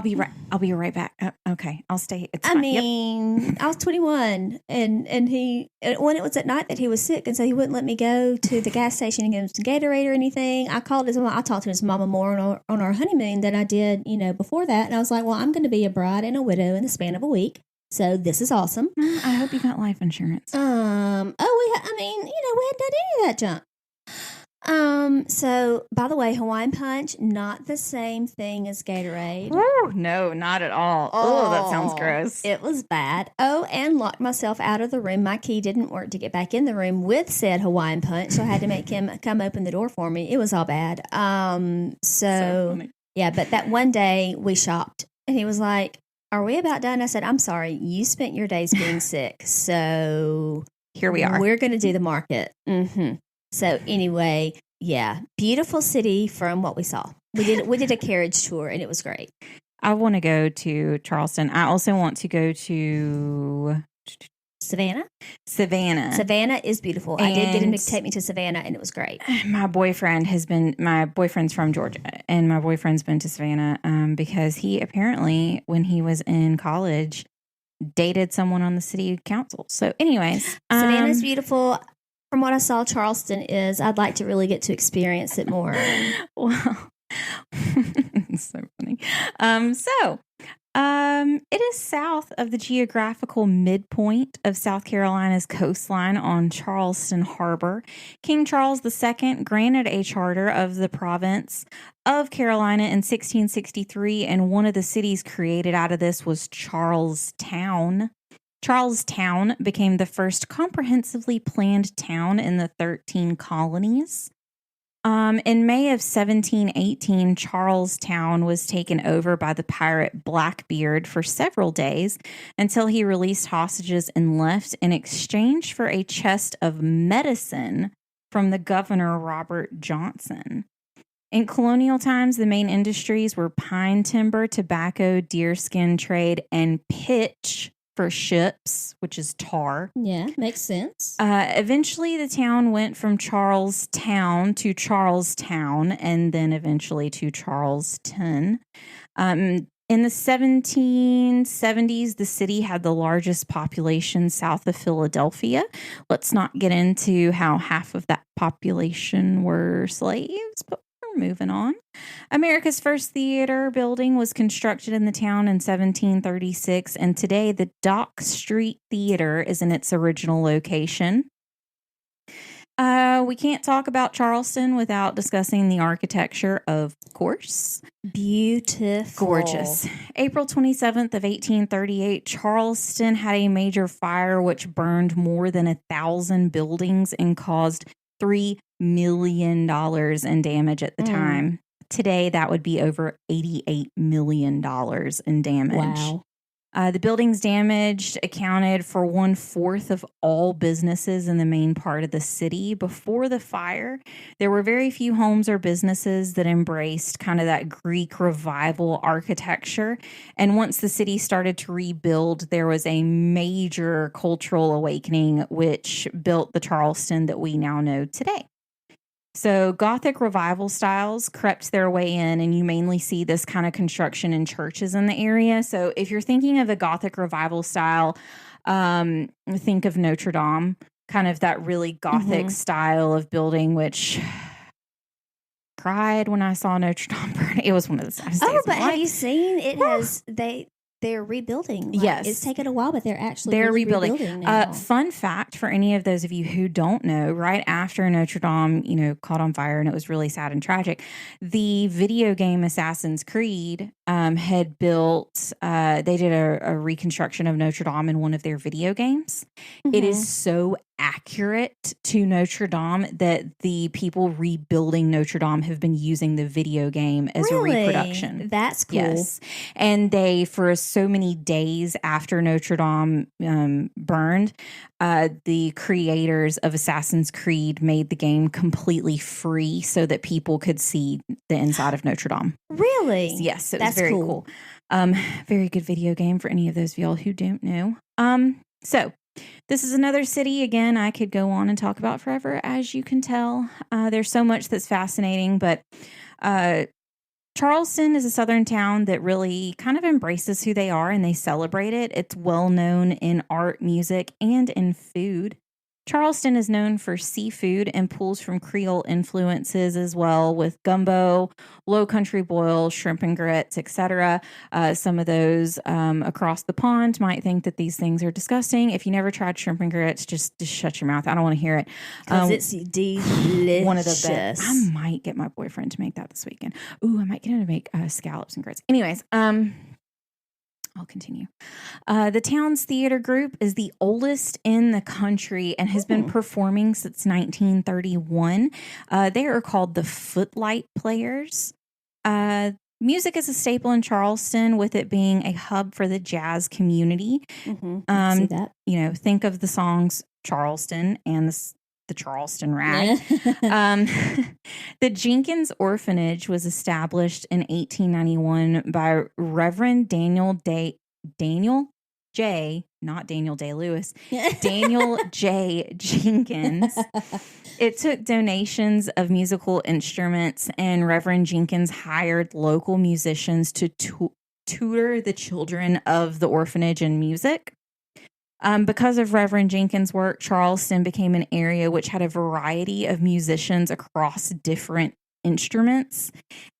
be right back. Okay, I'll stay. It's fine. Yep. I was 21, and when it was at night that he was sick, and so he wouldn't let me go to the gas station and get him some Gatorade or anything. I talked to his mama more on our honeymoon than I did, before that. And I was like, well, I'm going to be a bride and a widow in the span of a week. So this is awesome. I hope you got life insurance. We hadn't done any of that junk. So by the way, Hawaiian Punch, not the same thing as Gatorade. Ooh, no, not at all. Oh, that sounds gross. It was bad. Oh, and locked myself out of the room. My key didn't work to get back in the room with said Hawaiian Punch, so I had to make him come open the door for me. It was all bad. So funny. Yeah, but that one day we shopped, and he was like, "Are we about done?" I said, "I'm sorry, you spent your days being sick, so here we are. We're going to do the market." So anyway, yeah, beautiful city from what we saw. We did a carriage tour, and it was great. I want to go to Charleston. I also want to go to Savannah. Savannah is beautiful. I did get him to take me to Savannah, and it was great. My boyfriend's from Georgia, and my boyfriend's been to Savannah because he apparently, when he was in college, dated someone on the city council. So anyways. Savannah's beautiful. From what I saw, Charleston is. I'd like to really get to experience it more. Well, it's so funny. It is south of the geographical midpoint of South Carolina's coastline on Charleston Harbor. King Charles II granted a charter of the province of Carolina in 1663, and one of the cities created out of this was Charlestown. Charlestown became the first comprehensively planned town in the 13 colonies. In May of 1718, Charlestown was taken over by the pirate Blackbeard for several days until he released hostages and left in exchange for a chest of medicine from the governor, Robert Johnston. In colonial times, the main industries were pine timber, tobacco, deerskin trade, and pitch for ships, which is tar. Yeah, makes sense. Eventually, the town went from Charlestown to Charlestown, and then eventually to Charleston. In the 1770s, the city had the largest population south of Philadelphia. Let's not get into how half of that population were slaves, but moving on. America's first theater building was constructed in the town in 1736, and today the Dock Street Theater is in its original location. We can't talk about Charleston without discussing the architecture, of course. Beautiful. Gorgeous. April 27th of 1838, Charleston had a major fire which burned more than 1,000 buildings and caused $3 million in damage at the time. Today, that would be over $88 million in damage. Wow. The buildings damaged accounted for 1/4 of all businesses in the main part of the city. Before the fire, there were very few homes or businesses that embraced kind of that Greek revival architecture. And once the city started to rebuild, there was a major cultural awakening, which built the Charleston that we now know today. So Gothic revival styles crept their way in, and you mainly see this kind of construction in churches in the area. So if you're thinking of a Gothic revival style, think of Notre Dame, kind of that really Gothic style of building, which cried when I saw Notre Dame burn. It was one of the saddest days of my life. Have you seen it? They're rebuilding. Yes. It's taken a while, but they're really rebuilding now. Fun fact for any of those of you who don't know, right after Notre Dame, caught on fire and it was really sad and tragic, the video game Assassin's Creed had built, they did a reconstruction of Notre Dame in one of their video games. It is so accurate to Notre Dame that the people rebuilding Notre Dame have been using the video game as a reproduction. That's cool. Yes. And they, for so many days after Notre Dame burned, the creators of Assassin's Creed made the game completely free so that people could see the inside of Notre Dame. Really? Yes. It was very cool. Very good video game for any of those of y'all who don't know. So this is another city, again, I could go on and talk about forever, as you can tell. There's so much that's fascinating, but Charleston is a southern town that really kind of embraces who they are and they celebrate it. It's well known in art, music, and in food. Charleston is known for seafood and pulls from Creole influences as well, with gumbo, low country boil, shrimp and grits, etc. Some of those across the pond might think that these things are disgusting. If you never tried shrimp and grits, just shut your mouth. I don't want to hear it. Because it's delicious. One of the best. I might get my boyfriend to make that this weekend. Ooh, I might get him to make scallops and grits. Anyways, I'll continue. The town's theater group is the oldest in the country and has been performing since 1931. They are called the Footlight Players. Music is a staple in Charleston, with it being a hub for the jazz community. I see that. Think of the songs Charleston and the Charleston Rag. The Jenkins Orphanage was established in 1891 by Reverend Daniel J. Not Daniel Day-Lewis, Daniel J. Jenkins. It took donations of musical instruments, and Reverend Jenkins hired local musicians to tutor the children of the orphanage in music. Because of Reverend Jenkins' work, Charleston became an area which had a variety of musicians across different instruments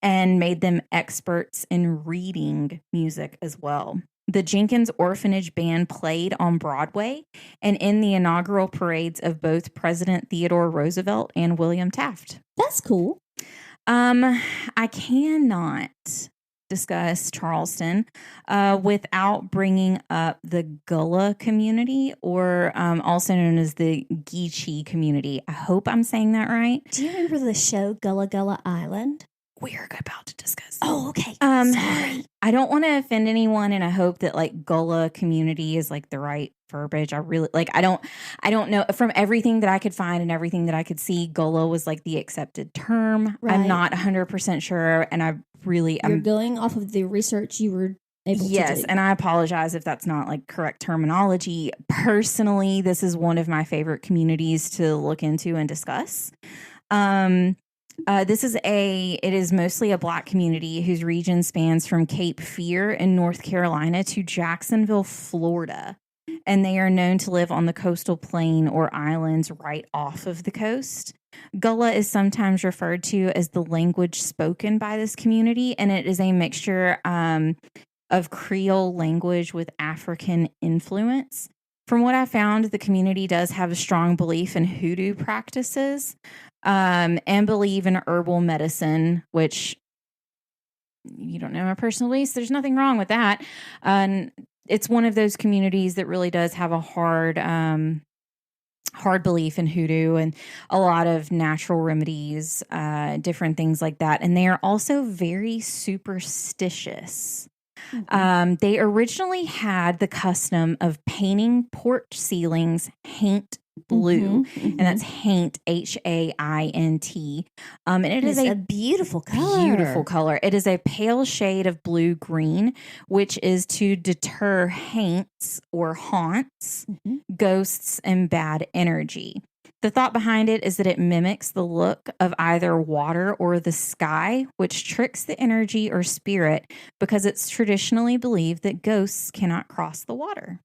and made them experts in reading music as well. The Jenkins Orphanage Band played on Broadway and in the inaugural parades of both President Theodore Roosevelt and William Taft. That's cool. I cannot discuss Charleston without bringing up the Gullah community, or also known as the Geechee community. I hope I'm saying that right. Do you remember the show Gullah Gullah Island? We're about to discuss. Oh, okay. Sorry. I don't want to offend anyone, and I hope that Gullah community is the right verbiage. I really I don't know, from everything that I could find and everything that I could see, Gullah was the accepted term. Right. I'm not 100% sure, and you're going off of the research you were able to do. Yes, and I apologize if that's not correct terminology. Personally, this is one of my favorite communities to look into and discuss. It is mostly a Black community whose region spans from Cape Fear in North Carolina to Jacksonville, Florida. And they are known to live on the coastal plain or islands right off of the coast. Gullah is sometimes referred to as the language spoken by this community, and it is a mixture of Creole language with African influence. From what I found, the community does have a strong belief in hoodoo practices and believe in herbal medicine, which you don't know my personal beliefs. There's nothing wrong with that. It's one of those communities that really does have a hard belief in hoodoo and a lot of natural remedies, different things like that. And they are also very superstitious. They originally had the custom of painting porch ceilings haint blue, and that's haint, Haint. And it is a beautiful color. Beautiful color. It is a pale shade of blue green, which is to deter haints or haunts, ghosts, and bad energy. The thought behind it is that it mimics the look of either water or the sky, which tricks the energy or spirit because it's traditionally believed that ghosts cannot cross the water.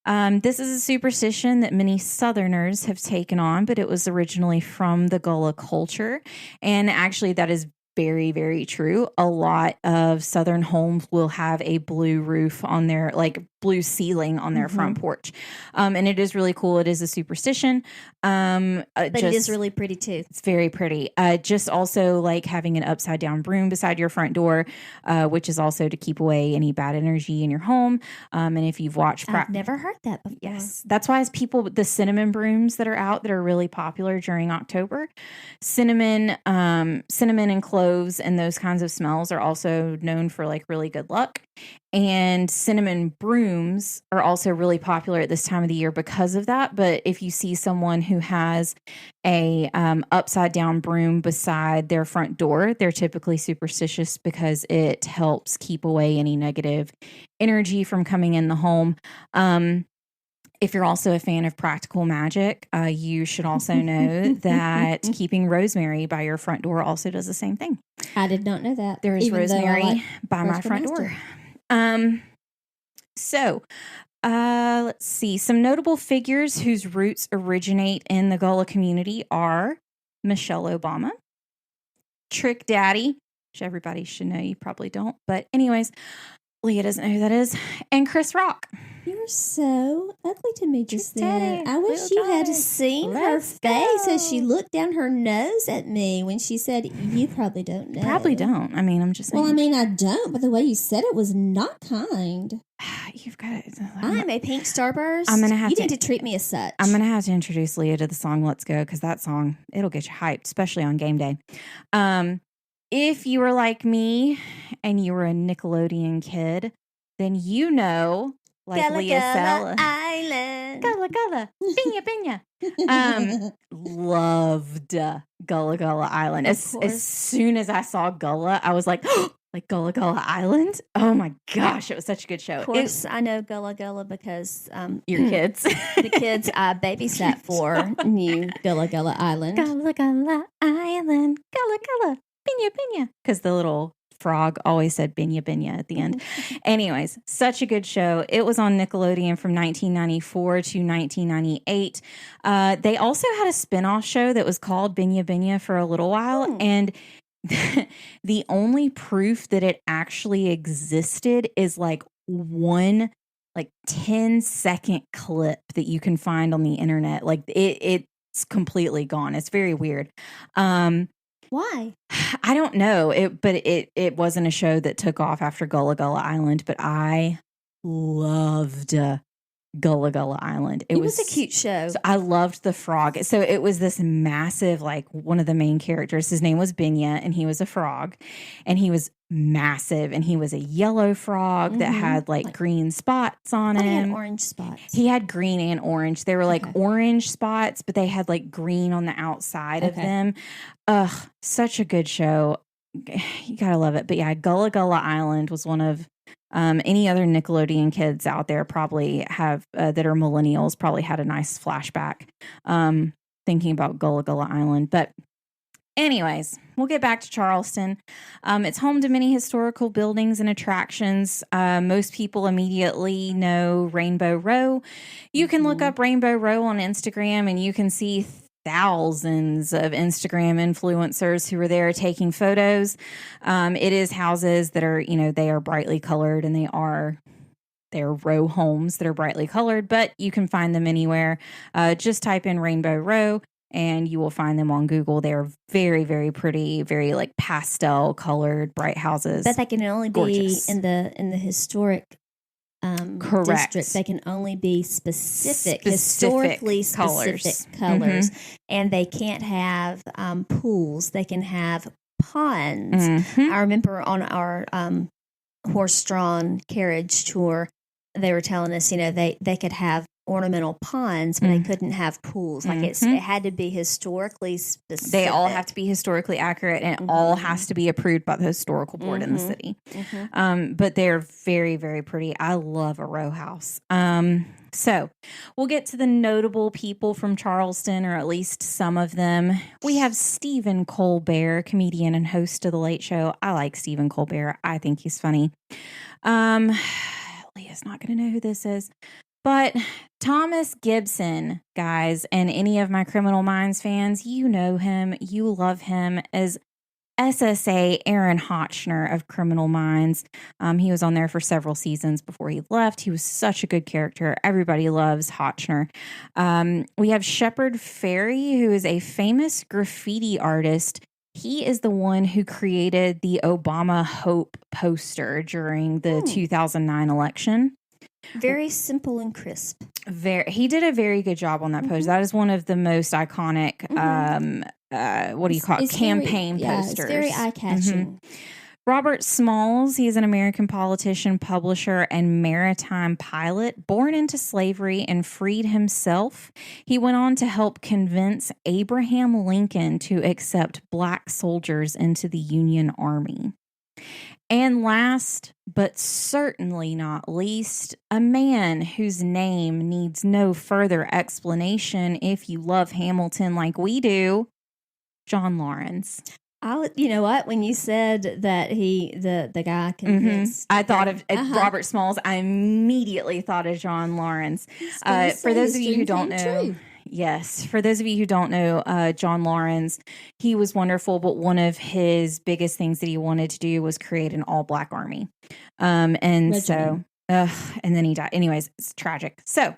This is a superstition that many Southerners have taken on, but it was originally from the Gullah culture. And actually, that is very, very true. A lot of Southern homes will have a blue roof on their, like blue ceiling on their front porch. And it is really cool. It is a superstition. But it is really pretty too. It's very pretty. Just also like having an upside down broom beside your front door, which is also to keep away any bad energy in your home. And if you've watched... I've never heard that before. Yes. That's why as people, the cinnamon brooms that are out that are really popular during October, cinnamon and cloves and those kinds of smells are also known for like really good luck. And cinnamon brooms are also really popular at this time of the year because of that. But if you see someone who has a upside down broom beside their front door, they're typically superstitious because it helps keep away any negative energy from coming in the home. If you're also a fan of practical magic, you should also know that keeping rosemary by your front door also does the same thing. I did not know that. There is rosemary by my front door. Let's see. Some notable figures whose roots originate in the Gullah community are Michelle Obama, Trick Daddy, which everybody should know. You probably don't. But anyways, Leah doesn't know who that is. And Chris Rock. You're so ugly to me just then. I wish Little you had Johnny. seen her face as she looked down her nose at me when she said, "You probably don't know." Probably don't. I mean, I'm just saying. Well, I mean, I don't, but the way you said it was not kind. You've got it. I'm a pink starburst. I'm gonna have you to, need to treat me as such. I'm going to have to introduce Leah to the song Let's Go, because that song, it'll get you hyped, especially on game day. If you were like me and you were a Nickelodeon kid, then you know, like Gullah Leah Gullah Sella. Island. Gullah Gullah. Binya Binya. Loved Gullah Gullah Island. As soon as I saw Gullah, I was like, like Gullah Gullah Island? Oh my gosh, it was such a good show. Of course, I know Gullah Gullah because your kids. The kids I babysat for knew Gullah Gullah Island. Gullah Gullah Island. Gullah Gullah. Binya Binya. Because the little frog always said Binya Binya at the end. Anyways, such a good show. It was on Nickelodeon from 1994 to 1998. They also had a spinoff show that was called Binya Binya for a little while. And the only proof that it actually existed is like one 10-second clip that you can find on the internet. Like it's completely gone. It's very weird. Why? I don't know. It wasn't a show that took off after Gullah Gullah Island, but I loved Gullah Gullah Island. It was a cute show. So I loved the frog. So it was this massive, like one of the main characters. His name was Binya, and he was a frog, and he was massive, and he was a yellow frog that had like green spots on him. He had orange spots. He had green and orange. They were like orange spots, but they had like green on the outside of them. Ugh, such a good show. You gotta love it. But yeah, Gullah Gullah Island was one of any other Nickelodeon kids out there probably have that are millennials probably had a nice flashback thinking about Gullah Gullah Island. But anyways, we'll get back to Charleston. It's home to many historical buildings and attractions. Most people immediately know Rainbow Row. You can look up Rainbow Row on Instagram and you can see thousands of Instagram influencers who are there taking photos. It is houses that are, they are brightly colored and they are They're row homes that are brightly colored, but you can find them anywhere. Just type in Rainbow Row and you will find them on Google. They're very, very pretty, very like pastel colored, bright houses. But they can only Gorgeous. be in the historic Correct. district. They can only be historically colors. specific colors, and they can't have pools. They can have ponds. I remember on our horse-drawn carriage tour, they were telling us, they could have ornamental ponds, but they couldn't have pools. Like it had to be historically specific. They all have to be historically accurate, and it all has to be approved by the historical board in the city. But they're very, very pretty. I love a row house. So we'll get to the notable people from Charleston, or at least some of them. We have Stephen Colbert, comedian and host of The Late Show. I like Stephen Colbert. I think he's funny. Leah's not going to know who this is. But Thomas Gibson, guys, and any of my Criminal Minds fans, you know him, you love him as SSA Aaron Hotchner of Criminal Minds. He was on there for several seasons before he left. He was such a good character. Everybody loves Hotchner. We have Shepard Fairey, who is a famous graffiti artist. He is the one who created the Obama Hope poster during the 2009 election. Very simple and crisp. He did a very good job on that poster. That is one of the most iconic, what do you call it? Campaign posters. It's very eye-catching. Robert Smalls, he's an American politician, publisher, and maritime pilot, born into slavery and freed himself. He went on to help convince Abraham Lincoln to accept black soldiers into the Union Army. And last, but certainly not least, a man whose name needs no further explanation if you love Hamilton like we do, John Lawrence. You know what? When you said that the guy convinced, I thought of Robert Smalls. I immediately thought of John Lawrence. For those of you who don't know, for those of you who don't know, John Lawrence, he was wonderful, but one of his biggest things that he wanted to do was create an all-black army. And then he died. Anyways, it's tragic. So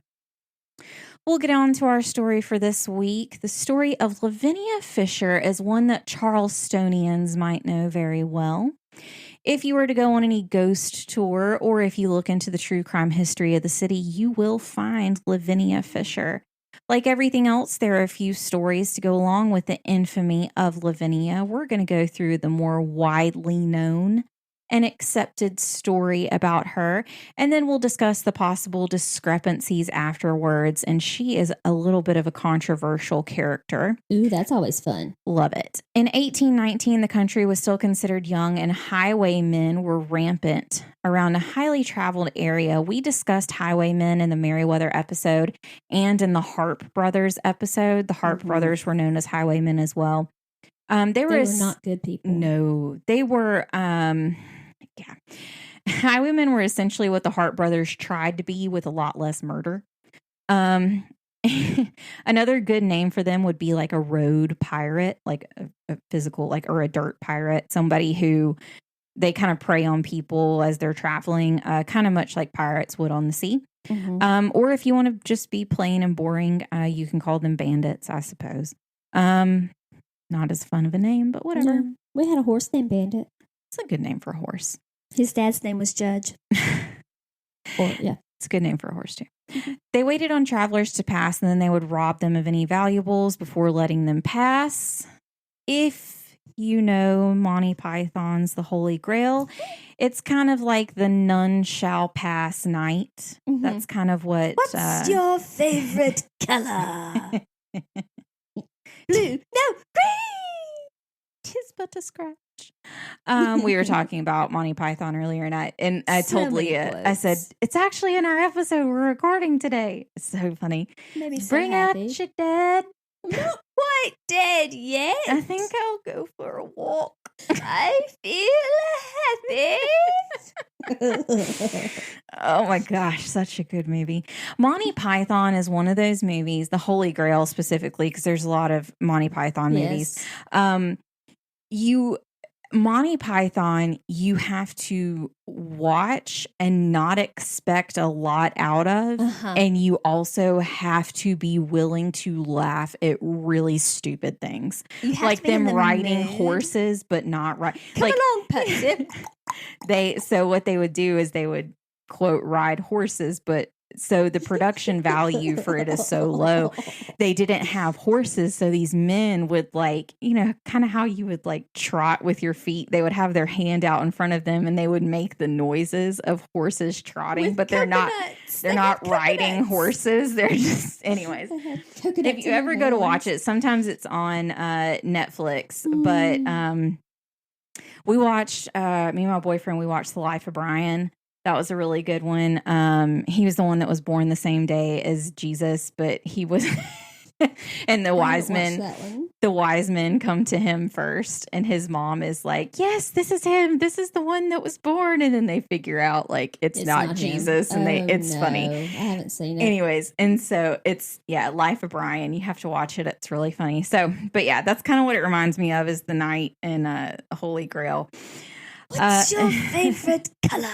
we'll get on to our story for this week. The story of Lavinia Fisher is one that Charlestonians might know very well. If you were to go on any ghost tour, or if you look into the true crime history of the city, you will find Lavinia Fisher. Like everything else, there are a few stories to go along with the infamy of Lavinia. We're going to go through the more widely known and accepted story about her, and then we'll discuss the possible discrepancies afterwards. And she is a little bit of a controversial character. Ooh, that's always fun. Love it. In 1819, the country was still considered young, and highwaymen were rampant around a highly traveled area. We discussed highwaymen in the Meriwether episode and in the Harp Brothers episode. The Harp Brothers were known as highwaymen as well. They were not good people. No, they were. Highwaymen were essentially what the Hart brothers tried to be, with a lot less murder. Another good name for them would be like a road pirate, like a physical, or a dirt pirate, somebody who they kind of prey on people as they're traveling, kind of much like pirates would on the sea. Or if you want to just be plain and boring, you can call them bandits, I suppose. Not as fun of a name, but whatever. No, we had a horse named Bandit. It's a good name for a horse. His dad's name was Judge. It's a good name for a horse, too. They waited on travelers to pass, and then they would rob them of any valuables before letting them pass. If you know Monty Python's The Holy Grail, it's kind of like the none shall pass night. That's kind of what... What's your favorite color? Blue. No, green. 'Tis but a scratch. We were talking about Monty Python earlier, and I told Leah, I said, it's actually in our episode we're recording today. It's so funny. Bring out your dad. Not quite dead yet. I think I'll go for a walk. I feel happy. Oh my gosh, such a good movie. Monty Python is one of those movies, The Holy Grail specifically, because there's a lot of Monty Python movies. Monty Python, you have to watch and not expect a lot out of. And you also have to be willing to laugh at really stupid things. Like them riding horses, but not right. Come along, Putsy. So what they would do is they would, quote, ride horses, but so the production value for it is so low. They didn't have horses. So these men would, like, you know, kind of how you would like trot with your feet. They would have their hand out in front of them and they would make the noises of horses trotting, but they're not riding horses. They're just, anyways, if you ever go to watch it, sometimes it's on Netflix, but we watched, me and my boyfriend, we watched The Life of Brian. That was a really good one. He was the one that was born the same day as Jesus, but he was, and the wise men come to him first, and his mom is like, "Yes, this is him. This is the one that was born." And then they figure out like it's not Jesus, and it's funny. I haven't seen it. Anyways, and so it's Life of Brian. You have to watch it. It's really funny. So, but yeah, that's kind of what it reminds me of, is the night in Holy Grail. What's your favorite color?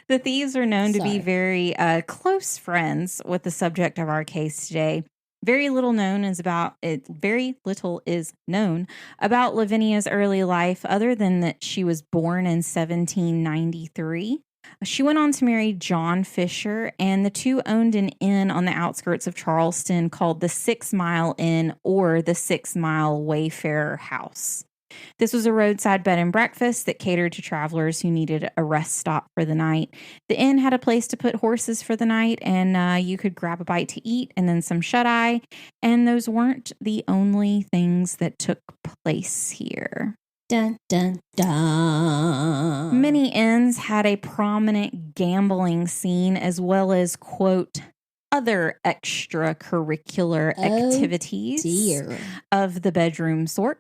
The thieves are known to be very close friends with the subject of our case today. Very little is known about Lavinia's early life, other than that she was born in 1793. She went on to marry John Fisher, and the two owned an inn on the outskirts of Charleston called the 6 Mile Inn, or the 6 Mile Wayfarer House. This was a roadside bed and breakfast that catered to travelers who needed a rest stop for the night. The inn had a place to put horses for the night, and you could grab a bite to eat and then some shut-eye. And those weren't the only things that took place here. Dun, dun, dun. Many inns had a prominent gambling scene, as well as, quote, other extracurricular activities of the bedroom sort.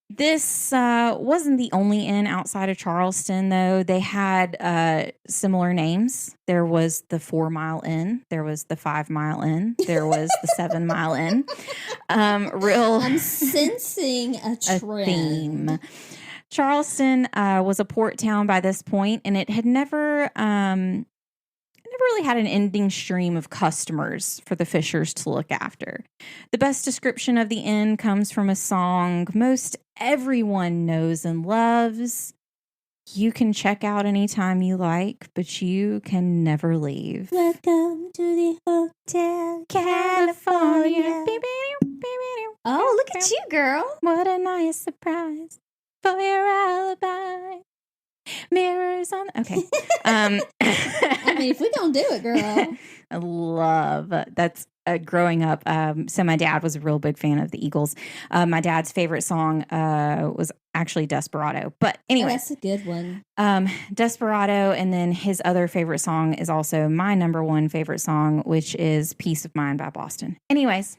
This wasn't the only inn outside of Charleston, though. They had similar names. There was the 4 Mile Inn. There was the 5 Mile Inn. There was the 7 Mile Inn. I'm sensing a trend. Theme. Charleston was a port town by this point, and it had never really had an ending stream of customers for the Fishers to look after. The best description of the inn comes from a song most everyone knows and loves. You can check out anytime you like, but you can never leave. Welcome to the Hotel California. Oh, look at you, girl. What a nice surprise for your alibi. Mirrors on. Okay. I mean, if we don't do it, girl. I love that's growing up. So my dad was a real big fan of the Eagles. My dad's favorite song was actually Desperado. But anyway, that's a good one. Desperado, and then his other favorite song is also my number one favorite song, which is Peace of Mind by Boston. Anyways,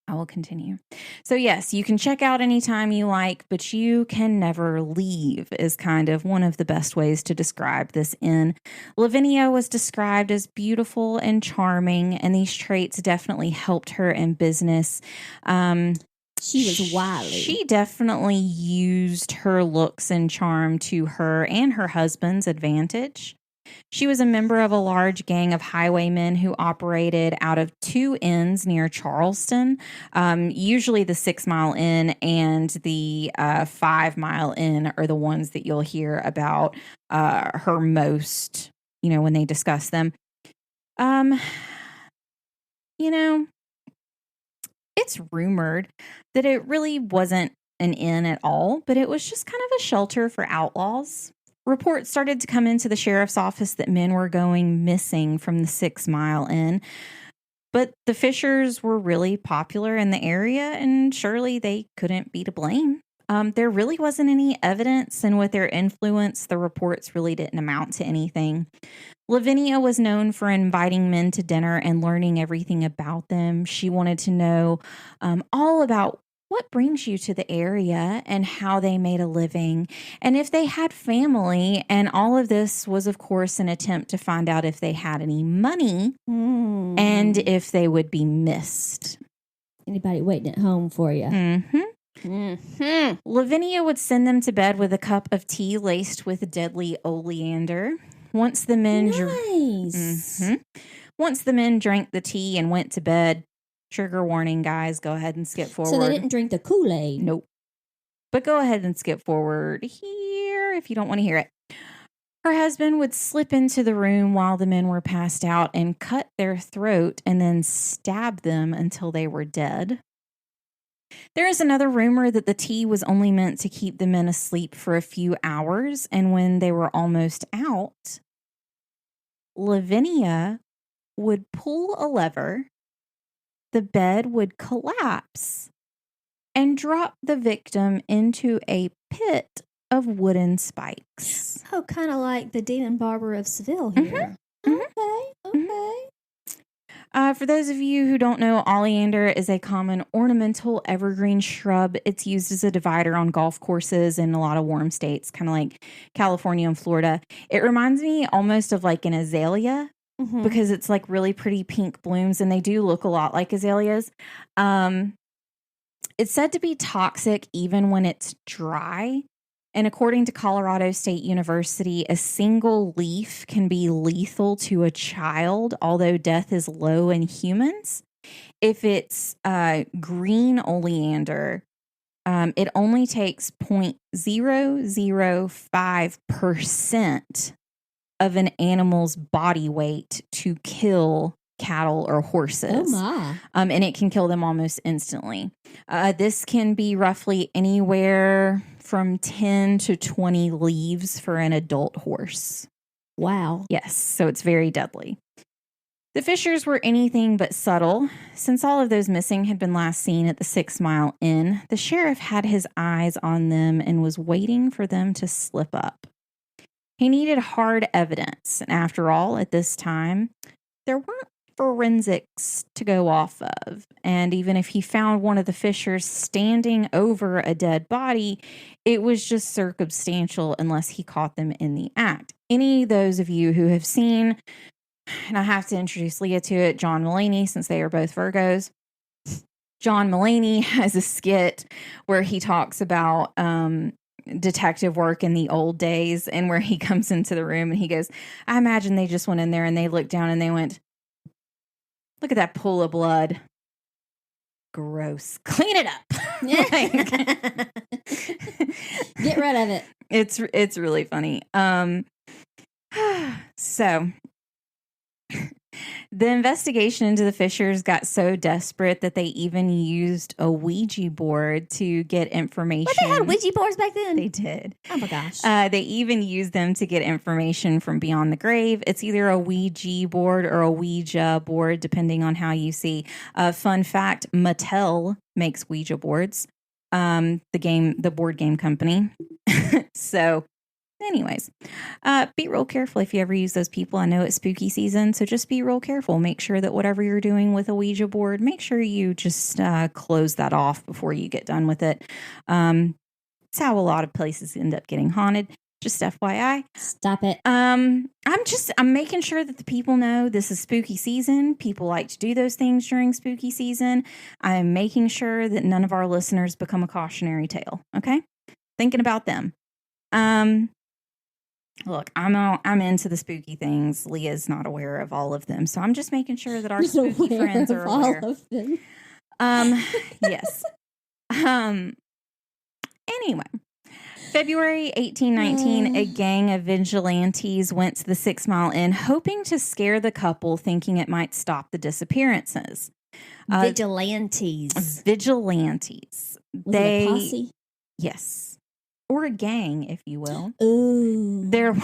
I will continue. So yes, you can check out anytime you like, but you can never leave is kind of one of the best ways to describe this inn. Lavinia was described as beautiful and charming, and these traits definitely helped her in business. She was wily. She definitely used her looks and charm to her and her husband's advantage. She was a member of a large gang of highwaymen who operated out of 2 inns near Charleston, usually the 6 Mile Inn and the 5 Mile Inn are the ones that you'll hear about her most, when they discuss them. It's rumored that it really wasn't an inn at all, but it was just kind of a shelter for outlaws. Reports started to come into the sheriff's office that men were going missing from the 6 Mile Inn, but the Fishers were really popular in the area, and surely they couldn't be to blame. There really wasn't any evidence, and with their influence, the reports really didn't amount to anything. Lavinia was known for inviting men to dinner and learning everything about them. She wanted to know all about what brings you to the area and how they made a living, and if they had family. And all of this was, of course, an attempt to find out if they had any money and if they would be missed. Anybody waiting at home for you? Mm-hmm. Mm-hmm. Lavinia would send them to bed with a cup of tea laced with deadly oleander. Once the men Nice. Once the men drank the tea and went to bed, trigger warning, guys, go ahead and skip forward. So they didn't drink the Kool-Aid. Nope. But go ahead and skip forward here if you don't want to hear it. Her husband would slip into the room while the men were passed out and cut their throat and then stab them until they were dead. There is another rumor that the tea was only meant to keep the men asleep for a few hours, and when they were almost out, Lavinia would pull a lever, the bed would collapse, and drop the victim into a pit of wooden spikes. Oh, kind of like the Demon Barber of Seville here. Okay. For those of you who don't know, oleander is a common ornamental evergreen shrub. It's used as a divider on golf courses in a lot of warm states, kind of like California and Florida. It reminds me almost of like an azalea because it's like really pretty pink blooms, and they do look a lot like azaleas. It's said to be toxic even when it's dry. And according to Colorado State University, a single leaf can be lethal to a child, although death is low in humans. If it's green oleander, it only takes 0.005% of an animal's body weight to kill cattle or horses. Oh my. And it can kill them almost instantly. This can be roughly anywhere from 10 to 20 leaves for an adult horse. Wow. Yes, so it's very deadly. The Fishers were anything but subtle. Since all of those missing had been last seen at the 6 Mile Inn, the sheriff had his eyes on them and was waiting for them to slip up. He needed hard evidence, and after all, at this time, there weren't forensics to go off of. And even if he found one of the Fishers standing over a dead body, it was just circumstantial unless he caught them in the act. Any of those of you who have seen, and I have to introduce Leah to it, John Mulaney, since they are both Virgos. John Mulaney has a skit where he talks about detective work in the old days, and where he comes into the room and he goes, I imagine they just went in there and they looked down and they went, look at that pool of blood. Gross. Clean it up. Get rid of it. It's really funny. So the investigation into the Fishers got so desperate that they even used a Ouija board to get information. What, they had Ouija boards back then? They did. Oh my gosh. They even used them to get information from beyond the grave. It's either a Ouija board or a Ouija board, depending on how you see. Fun fact, Mattel makes Ouija boards. The board game company. So anyways, be real careful if you ever use those people. I know it's spooky season, so just be real careful. Make sure that whatever you're doing with a Ouija board, make sure you just close that off before you get done with it. It's how a lot of places end up getting haunted. Just FYI. Stop it. I'm making sure that the people know this is spooky season. People like to do those things during spooky season. I'm making sure that none of our listeners become a cautionary tale. Okay? Thinking about them. Look, I'm into the spooky things. Leah's not aware of all of them, so I'm just making sure that our spooky friends are aware. All of them. Yes. Anyway, February 1819, a gang of vigilantes went to the 6 Mile Inn, hoping to scare the couple, thinking it might stop the disappearances. Vigilantes. Vigilantes. Was it a posse? Yes. Or a gang, if you will. Ooh. There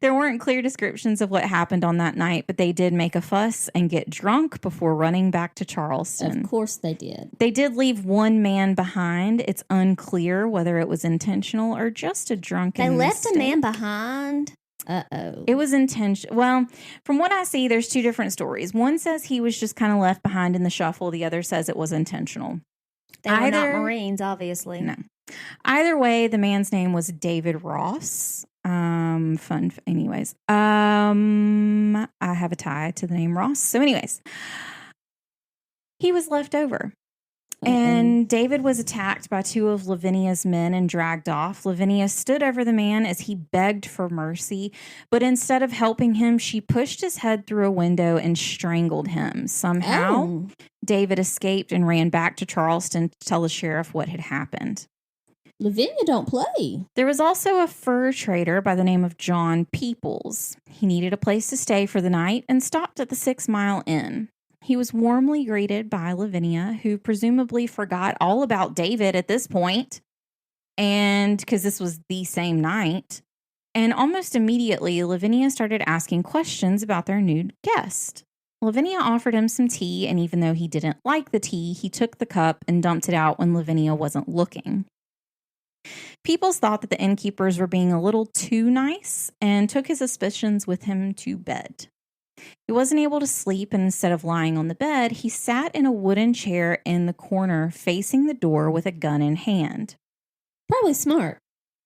weren't clear descriptions of what happened on that night, but they did make a fuss and get drunk before running back to Charleston. Of course they did. They did leave one man behind. It's unclear whether it was intentional or just a drunken mistake. They left a man behind? Uh-oh. It was intentional. Well, from what I see, there's two different stories. One says he was just kind of left behind in the shuffle. The other says it was intentional. They were not Marines, obviously. No. Either way, the man's name was David Ross. Anyways, I have a tie to the name Ross. So anyways, he was left over. And David was attacked by two of Lavinia's men and dragged off. Lavinia stood over the man as he begged for mercy, but instead of helping him, she pushed his head through a window and strangled him. Somehow, David escaped and ran back to Charleston to tell the sheriff what had happened. Lavinia don't play. There was also a fur trader by the name of John Peoples. He needed a place to stay for the night and stopped at the 6 Mile Inn. He was warmly greeted by Lavinia, who presumably forgot all about David at this point, and because this was the same night. And almost immediately, Lavinia started asking questions about their new guest. Lavinia offered him some tea, and even though he didn't like the tea, he took the cup and dumped it out when Lavinia wasn't looking. Peoples thought that the innkeepers were being a little too nice and took his suspicions with him to bed. He wasn't able to sleep, and instead of lying on the bed, he sat in a wooden chair in the corner facing the door with a gun in hand. Probably smart.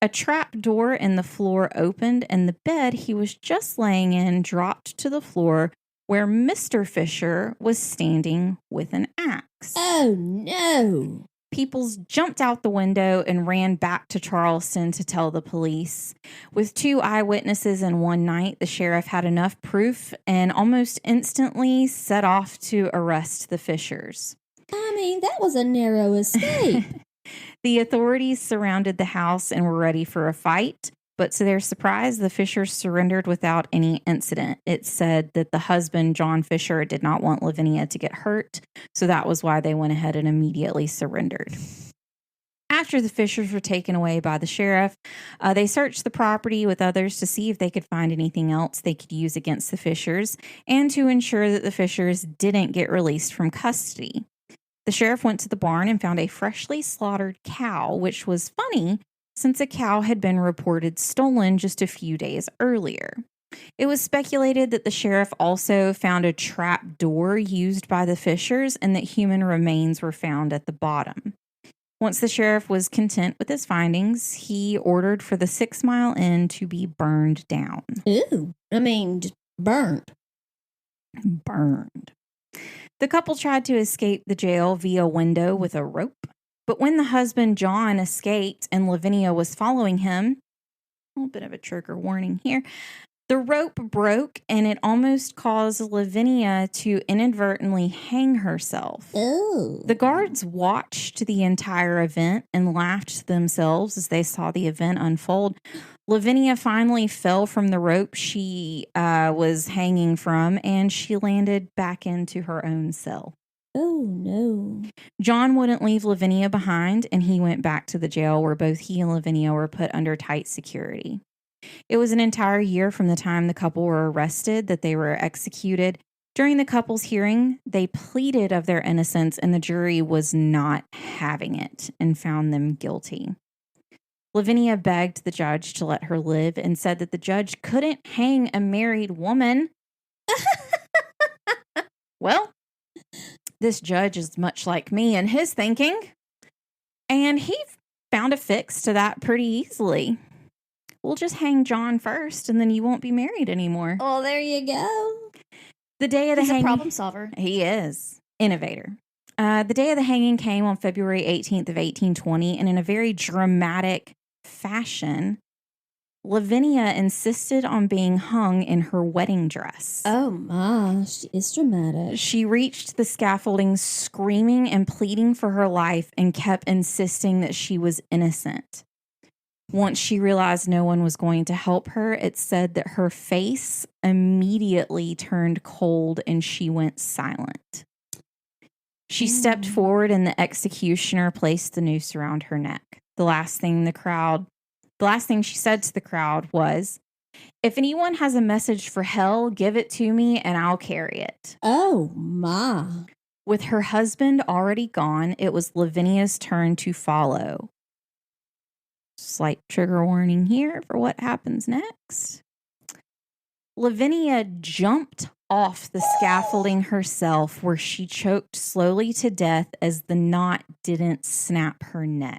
A trap door in the floor opened, and the bed he was just laying in dropped to the floor where Mr. Fisher was standing with an axe. Oh, no. Peoples jumped out the window and ran back to Charleston to tell the police. With 2 eyewitnesses in one night, the sheriff had enough proof and almost instantly set off to arrest the Fishers. I mean, that was a narrow escape. The authorities surrounded the house and were ready for a fight, but to their surprise, the Fishers surrendered without any incident. It said that the husband, John Fisher, did not want Lavinia to get hurt, so that was why they went ahead and immediately surrendered. After the Fishers were taken away by the sheriff, they searched the property with others to see if they could find anything else they could use against the Fishers and to ensure that the Fishers didn't get released from custody. The sheriff went to the barn and found a freshly slaughtered cow, which was funny since a cow had been reported stolen just a few days earlier. It was speculated that the sheriff also found a trap door used by the Fishers and that human remains were found at the bottom. Once the sheriff was content with his findings, he ordered for the 6 Mile Inn to be burned down. Ooh, I mean, just burned. Burned. The couple tried to escape the jail via window with a rope. But when the husband, John, escaped and Lavinia was following him, a little bit of a trigger warning here, the rope broke and it almost caused Lavinia to inadvertently hang herself. Oh. The guards watched the entire event and laughed to themselves as they saw the event unfold. Lavinia finally fell from the rope she was hanging from, and she landed back into her own cell. Oh, no. John wouldn't leave Lavinia behind, and he went back to the jail where both he and Lavinia were put under tight security. It was an entire year from the time the couple were arrested that they were executed. During the couple's hearing, they pleaded of their innocence, and the jury was not having it and found them guilty. Lavinia begged the judge to let her live and said that the judge couldn't hang a married woman. Well, this judge is much like me in his thinking, and he found a fix to that pretty easily. We'll just hang John first, and then you won't be married anymore. Oh, there you go. The day of the hanging, He's a problem solver. He is. Innovator. The day of the hanging came on February 18th of 1820, and in a very dramatic fashion, Lavinia insisted on being hung in her wedding dress. Oh my, it's dramatic. She reached the scaffolding screaming and pleading for her life and kept insisting that she was innocent. Once she realized no one was going to help her, it said that her face immediately turned cold and she went silent. She stepped forward and the executioner placed the noose around her neck. The last thing she said to the crowd was, "If anyone has a message for hell, give it to me and I'll carry it." Oh my. With her husband already gone, it was Lavinia's turn to follow. Slight trigger warning here for what happens next. Lavinia jumped off the scaffolding herself, where she choked slowly to death as the knot didn't snap her neck.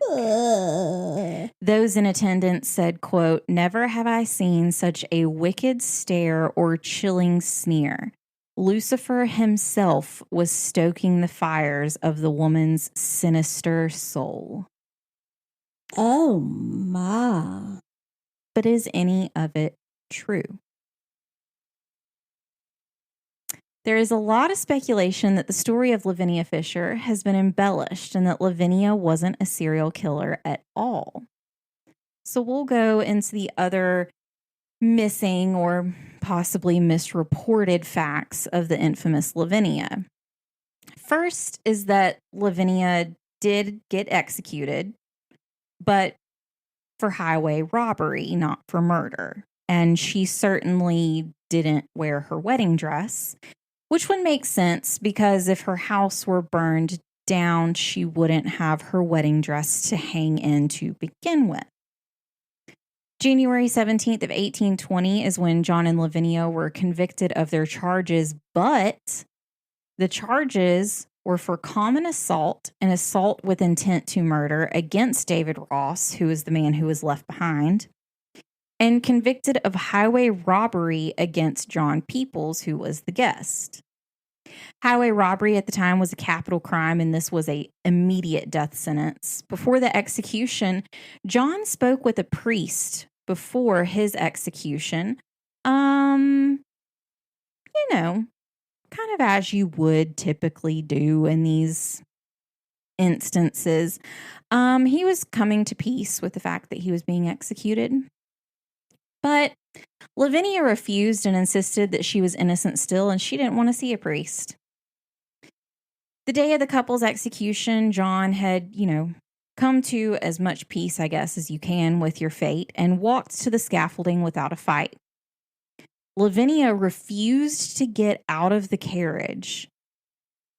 Those in attendance said, quote, "Never have I seen such a wicked stare or chilling sneer. Lucifer himself was stoking the fires of the woman's sinister soul. Oh, my. But is any of it true? There is a lot of speculation that the story of Lavinia Fisher has been embellished and that Lavinia wasn't a serial killer at all. So we'll go into the other missing or possibly misreported facts of the infamous Lavinia. First is that Lavinia did get executed, but for highway robbery, not for murder. And she certainly didn't wear her wedding dress, which would make sense because if her house were burned down, she wouldn't have her wedding dress to hang in to begin with. January 17th of 1820 is when John and Lavinia were convicted of their charges, but the charges were for common assault and assault with intent to murder against David Ross, who is the man who was left behind, and convicted of highway robbery against John Peoples, who was the guest. Highway robbery at the time was a capital crime, and this was an immediate death sentence. Before the execution, John spoke with a priest before his execution. Kind of as you would typically do in these instances. He was coming to peace with the fact that he was being executed. But Lavinia refused and insisted that she was innocent still, and she didn't want to see a priest. The day of the couple's execution, John had, come to as much peace, I guess, as you can with your fate and walked to the scaffolding without a fight. Lavinia refused to get out of the carriage,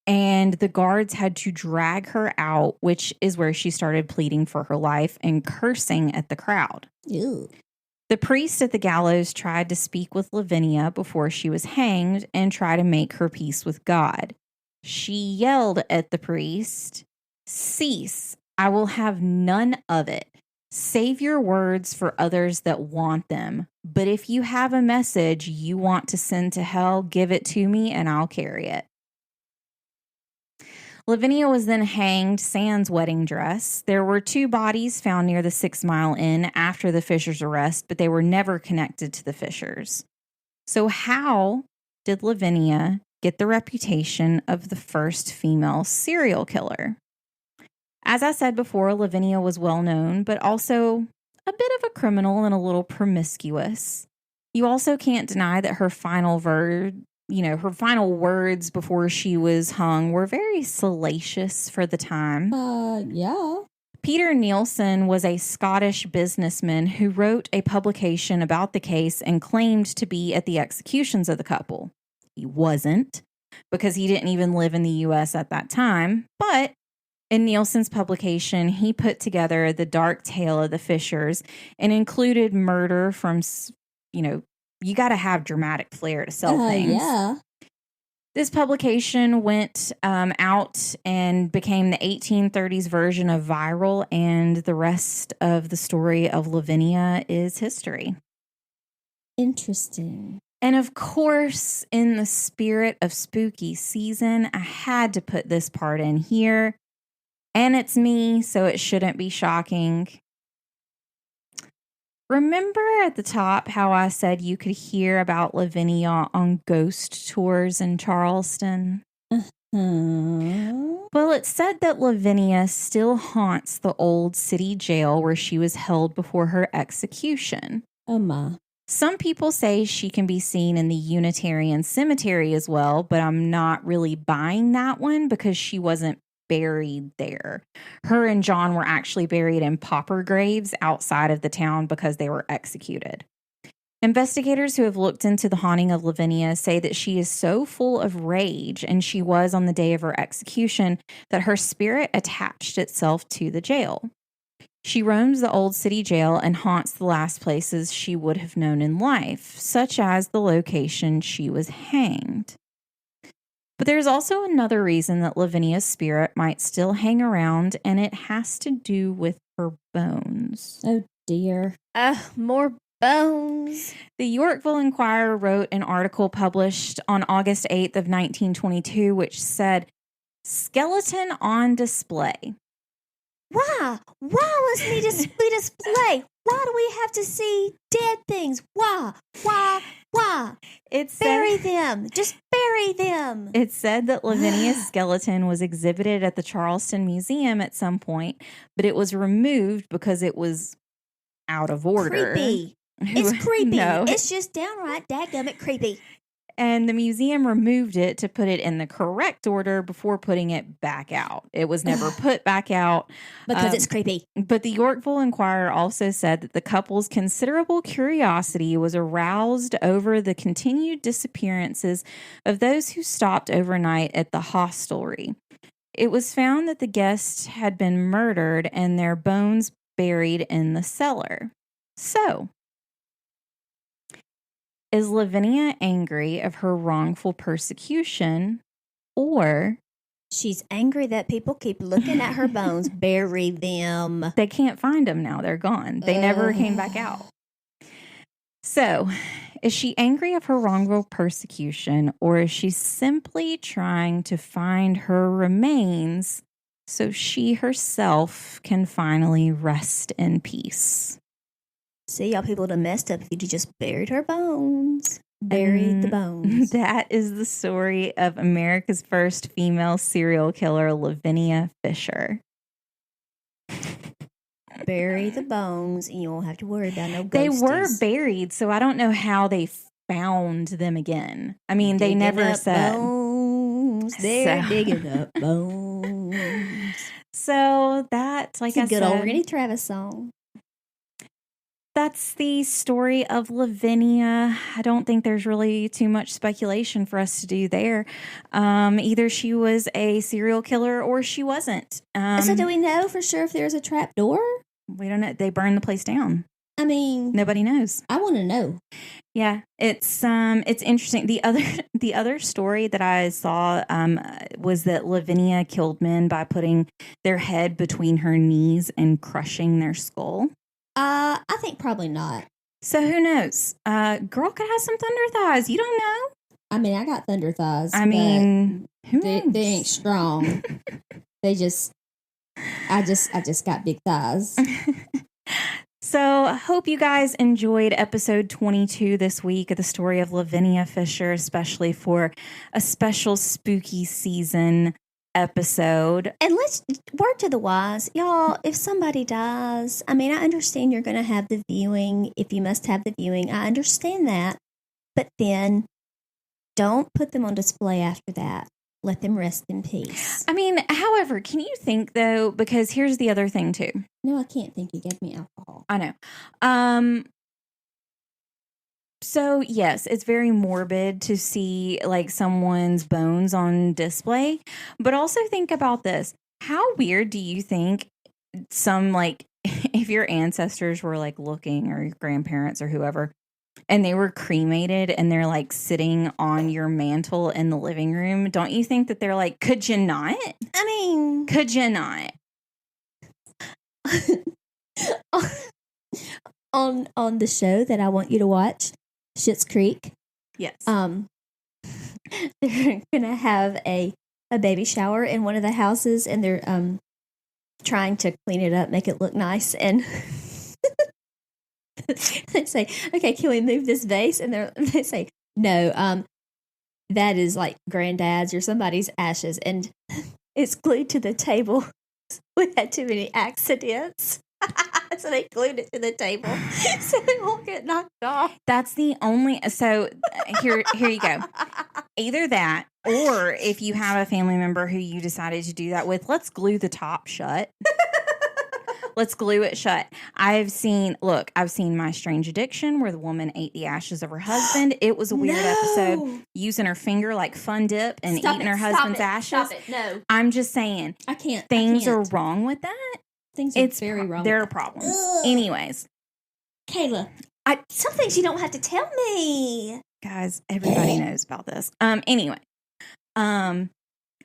and the guards had to drag her out, which is where she started pleading for her life and cursing at the crowd. Ew. The priest at the gallows tried to speak with Lavinia before she was hanged and try to make her peace with God. She yelled at the priest, "Cease, I will have none of it. Save your words for others that want them. But if you have a message you want to send to hell, give it to me and I'll carry it." Lavinia was then hanged sans wedding dress. There were 2 bodies found near the 6 Mile Inn after the Fishers' arrest, but they were never connected to the Fishers. So how did Lavinia get the reputation of the first female serial killer? As I said before, Lavinia was well known, but also a bit of a criminal and a little promiscuous. You also can't deny that her final words before she was hung were very salacious for the time. Yeah. Peter Nielsen was a Scottish businessman who wrote a publication about the case and claimed to be at the executions of the couple. He wasn't, because he didn't even live in the U.S. at that time, but in Nielsen's publication, he put together the dark tale of the Fishers and included murder from, you got to have dramatic flair to sell things. Yeah. This publication went out and became the 1830s version of Viral, and the rest of the story of Lavinia is history. Interesting. And of course, in the spirit of spooky season, I had to put this part in here. And it's me, so it shouldn't be shocking. Remember at the top how I said you could hear about Lavinia on ghost tours in Charleston? Well, it's said that Lavinia still haunts the old city jail where she was held before her execution. Oh, my. Some people say she can be seen in the Unitarian Cemetery as well, but I'm not really buying that one because she wasn't buried there. Her and John were actually buried in pauper graves outside of the town because they were executed. Investigators who have looked into the haunting of Lavinia say that she is so full of rage, and she was on the day of her execution, that her spirit attached itself to the jail. She roams the old city jail and haunts the last places she would have known in life, such as the location she was hanged. But there's also another reason that Lavinia's spirit might still hang around, and it has to do with her bones. Oh, dear. More Bones. The Yorkville Inquirer wrote an article published on August 8th of 1922, which said, "Skeleton on display." Why? Why must we display? Why do we have to see dead things? Why? Bury them. Just bury them. It said that Lavinia's skeleton was exhibited at the Charleston Museum at some point, but it was removed because it was out of order. Creepy. It's creepy. No. It's just downright dadgummit creepy. And the museum removed it to put it in the correct order before putting it back out. It was never put back out. Because it's creepy. But the Yorkville Inquirer also said that the couple's considerable curiosity was aroused over the continued disappearances of those who stopped overnight at the hostelry. It was found that the guests had been murdered and their bones buried in the cellar. So, is Lavinia angry of her wrongful persecution, or she's angry that people keep looking at her bones? Bury them. They can't find them now. They're gone. They never came back out. So, is she angry of her wrongful persecution, or is she simply trying to find her remains so she herself can finally rest in peace? See, y'all people done messed up if you just buried her bones. Buried the bones. That is the story of America's first female serial killer, Lavinia Fisher. Bury the bones, and you won't have to worry about no They ghosties. were buried, so I don't know how they found them again. I mean, they never said. Bones. They're digging up bones. So that, like I it's a said, good old Rennie Travis song. That's the story of Lavinia. I don't think there's really too much speculation for us to do there. Either she was a serial killer or she wasn't. So do we know for sure if there's a trap door? We don't know. They burned the place down. I mean, Nobody knows. I want to know. Yeah, it's interesting. The other story that I saw was that Lavinia killed men by putting their head between her knees and crushing their skull. I think probably not. So who knows? Girl could have some thunder thighs. You don't know. I mean, I got thunder thighs. I mean, who knows? They ain't strong. I just got big thighs. So I hope you guys enjoyed episode 22 this week of the story of Lavinia Fisher, especially for a special spooky season episode. And let's word to the wise, y'all, if somebody dies, I mean, I understand you're going to have the viewing. If you must have the viewing, I understand that. But then don't put them on display after that. Let them rest in peace. I mean, however, can you think though, because here's the other thing too. No, I can't think. You gave me alcohol. I know. So yes, it's very morbid to see like someone's bones on display, but also think about this. How weird do you think some, like, if your ancestors were like looking, or your grandparents or whoever, and they were cremated and they're like sitting on your mantle in the living room, don't you think that they're like, could you not? I mean, Could you not? on the show that I want you to watch, Schitt's Creek. Yes. They're gonna have a baby shower in one of the houses, and they're trying to clean it up, make it look nice, and they say, "Okay, can we move this vase?" And they say, "No, that is like granddad's or somebody's ashes, and it's glued to the table. We had too many accidents." So they glued it to the table so it won't get knocked off. That's the only. So here you go. Either that, or if you have a family member who you decided to do that with, let's glue the top shut. Let's glue it shut. I've seen My Strange Addiction, where the woman ate the ashes of her husband. It was a weird episode. Using her finger like Fun Dip and eating her husband's ashes. Stop it. No. I'm just saying. I can't. Things are wrong with that. Things are very wrong. There are problems. Ugh. Anyways. Kayla, some things you don't have to tell me. Guys, everybody knows about this. Anyway.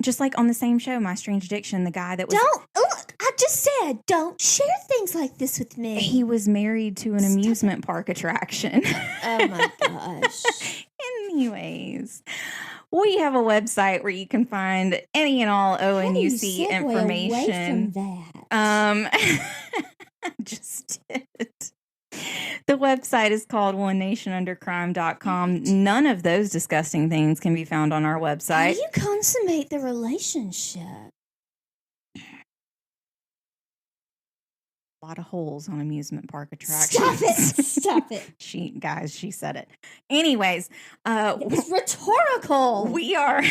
Just like on the same show, My Strange Addiction, the guy that was... Look, I just said, don't share things like this with me. He was married to an amusement park attraction. Oh my gosh. Anyways, we have a website where you can find any and all ONUC information. Away from that? Just did. The website is called onenationundercrime.com. None of those disgusting things can be found on our website. How do you consummate the relationship? A lot of holes on amusement park attractions. Stop it. She said it. Anyways, it was rhetorical. We are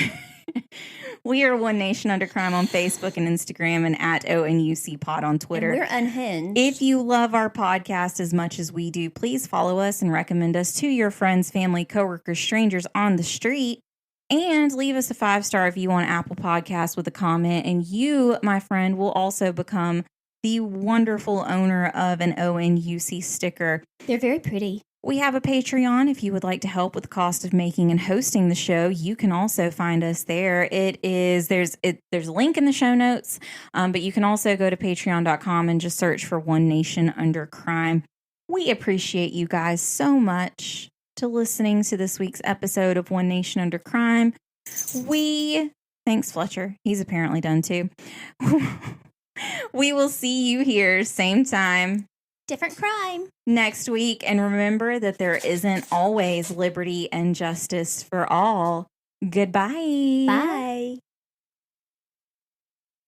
One Nation Under Crime on Facebook and Instagram, and at ONUC Pod on Twitter. And we're unhinged. If you love our podcast as much as we do, please follow us and recommend us to your friends, family, coworkers, strangers on the street, and leave us a 5-star review on Apple Podcasts with a comment. And you, my friend, will also become the wonderful owner of an ONUC sticker. They're very pretty. We have a Patreon. If you would like to help with the cost of making and hosting the show, you can also find us there. There's a link in the show notes, but you can also go to patreon.com and just search for One Nation Under Crime. We appreciate you guys so much to listening to this week's episode of One Nation Under Crime. Thanks Fletcher. He's apparently done too. We will see you here same time, different crime, next week. And remember that there isn't always liberty and justice for all. Goodbye. Bye.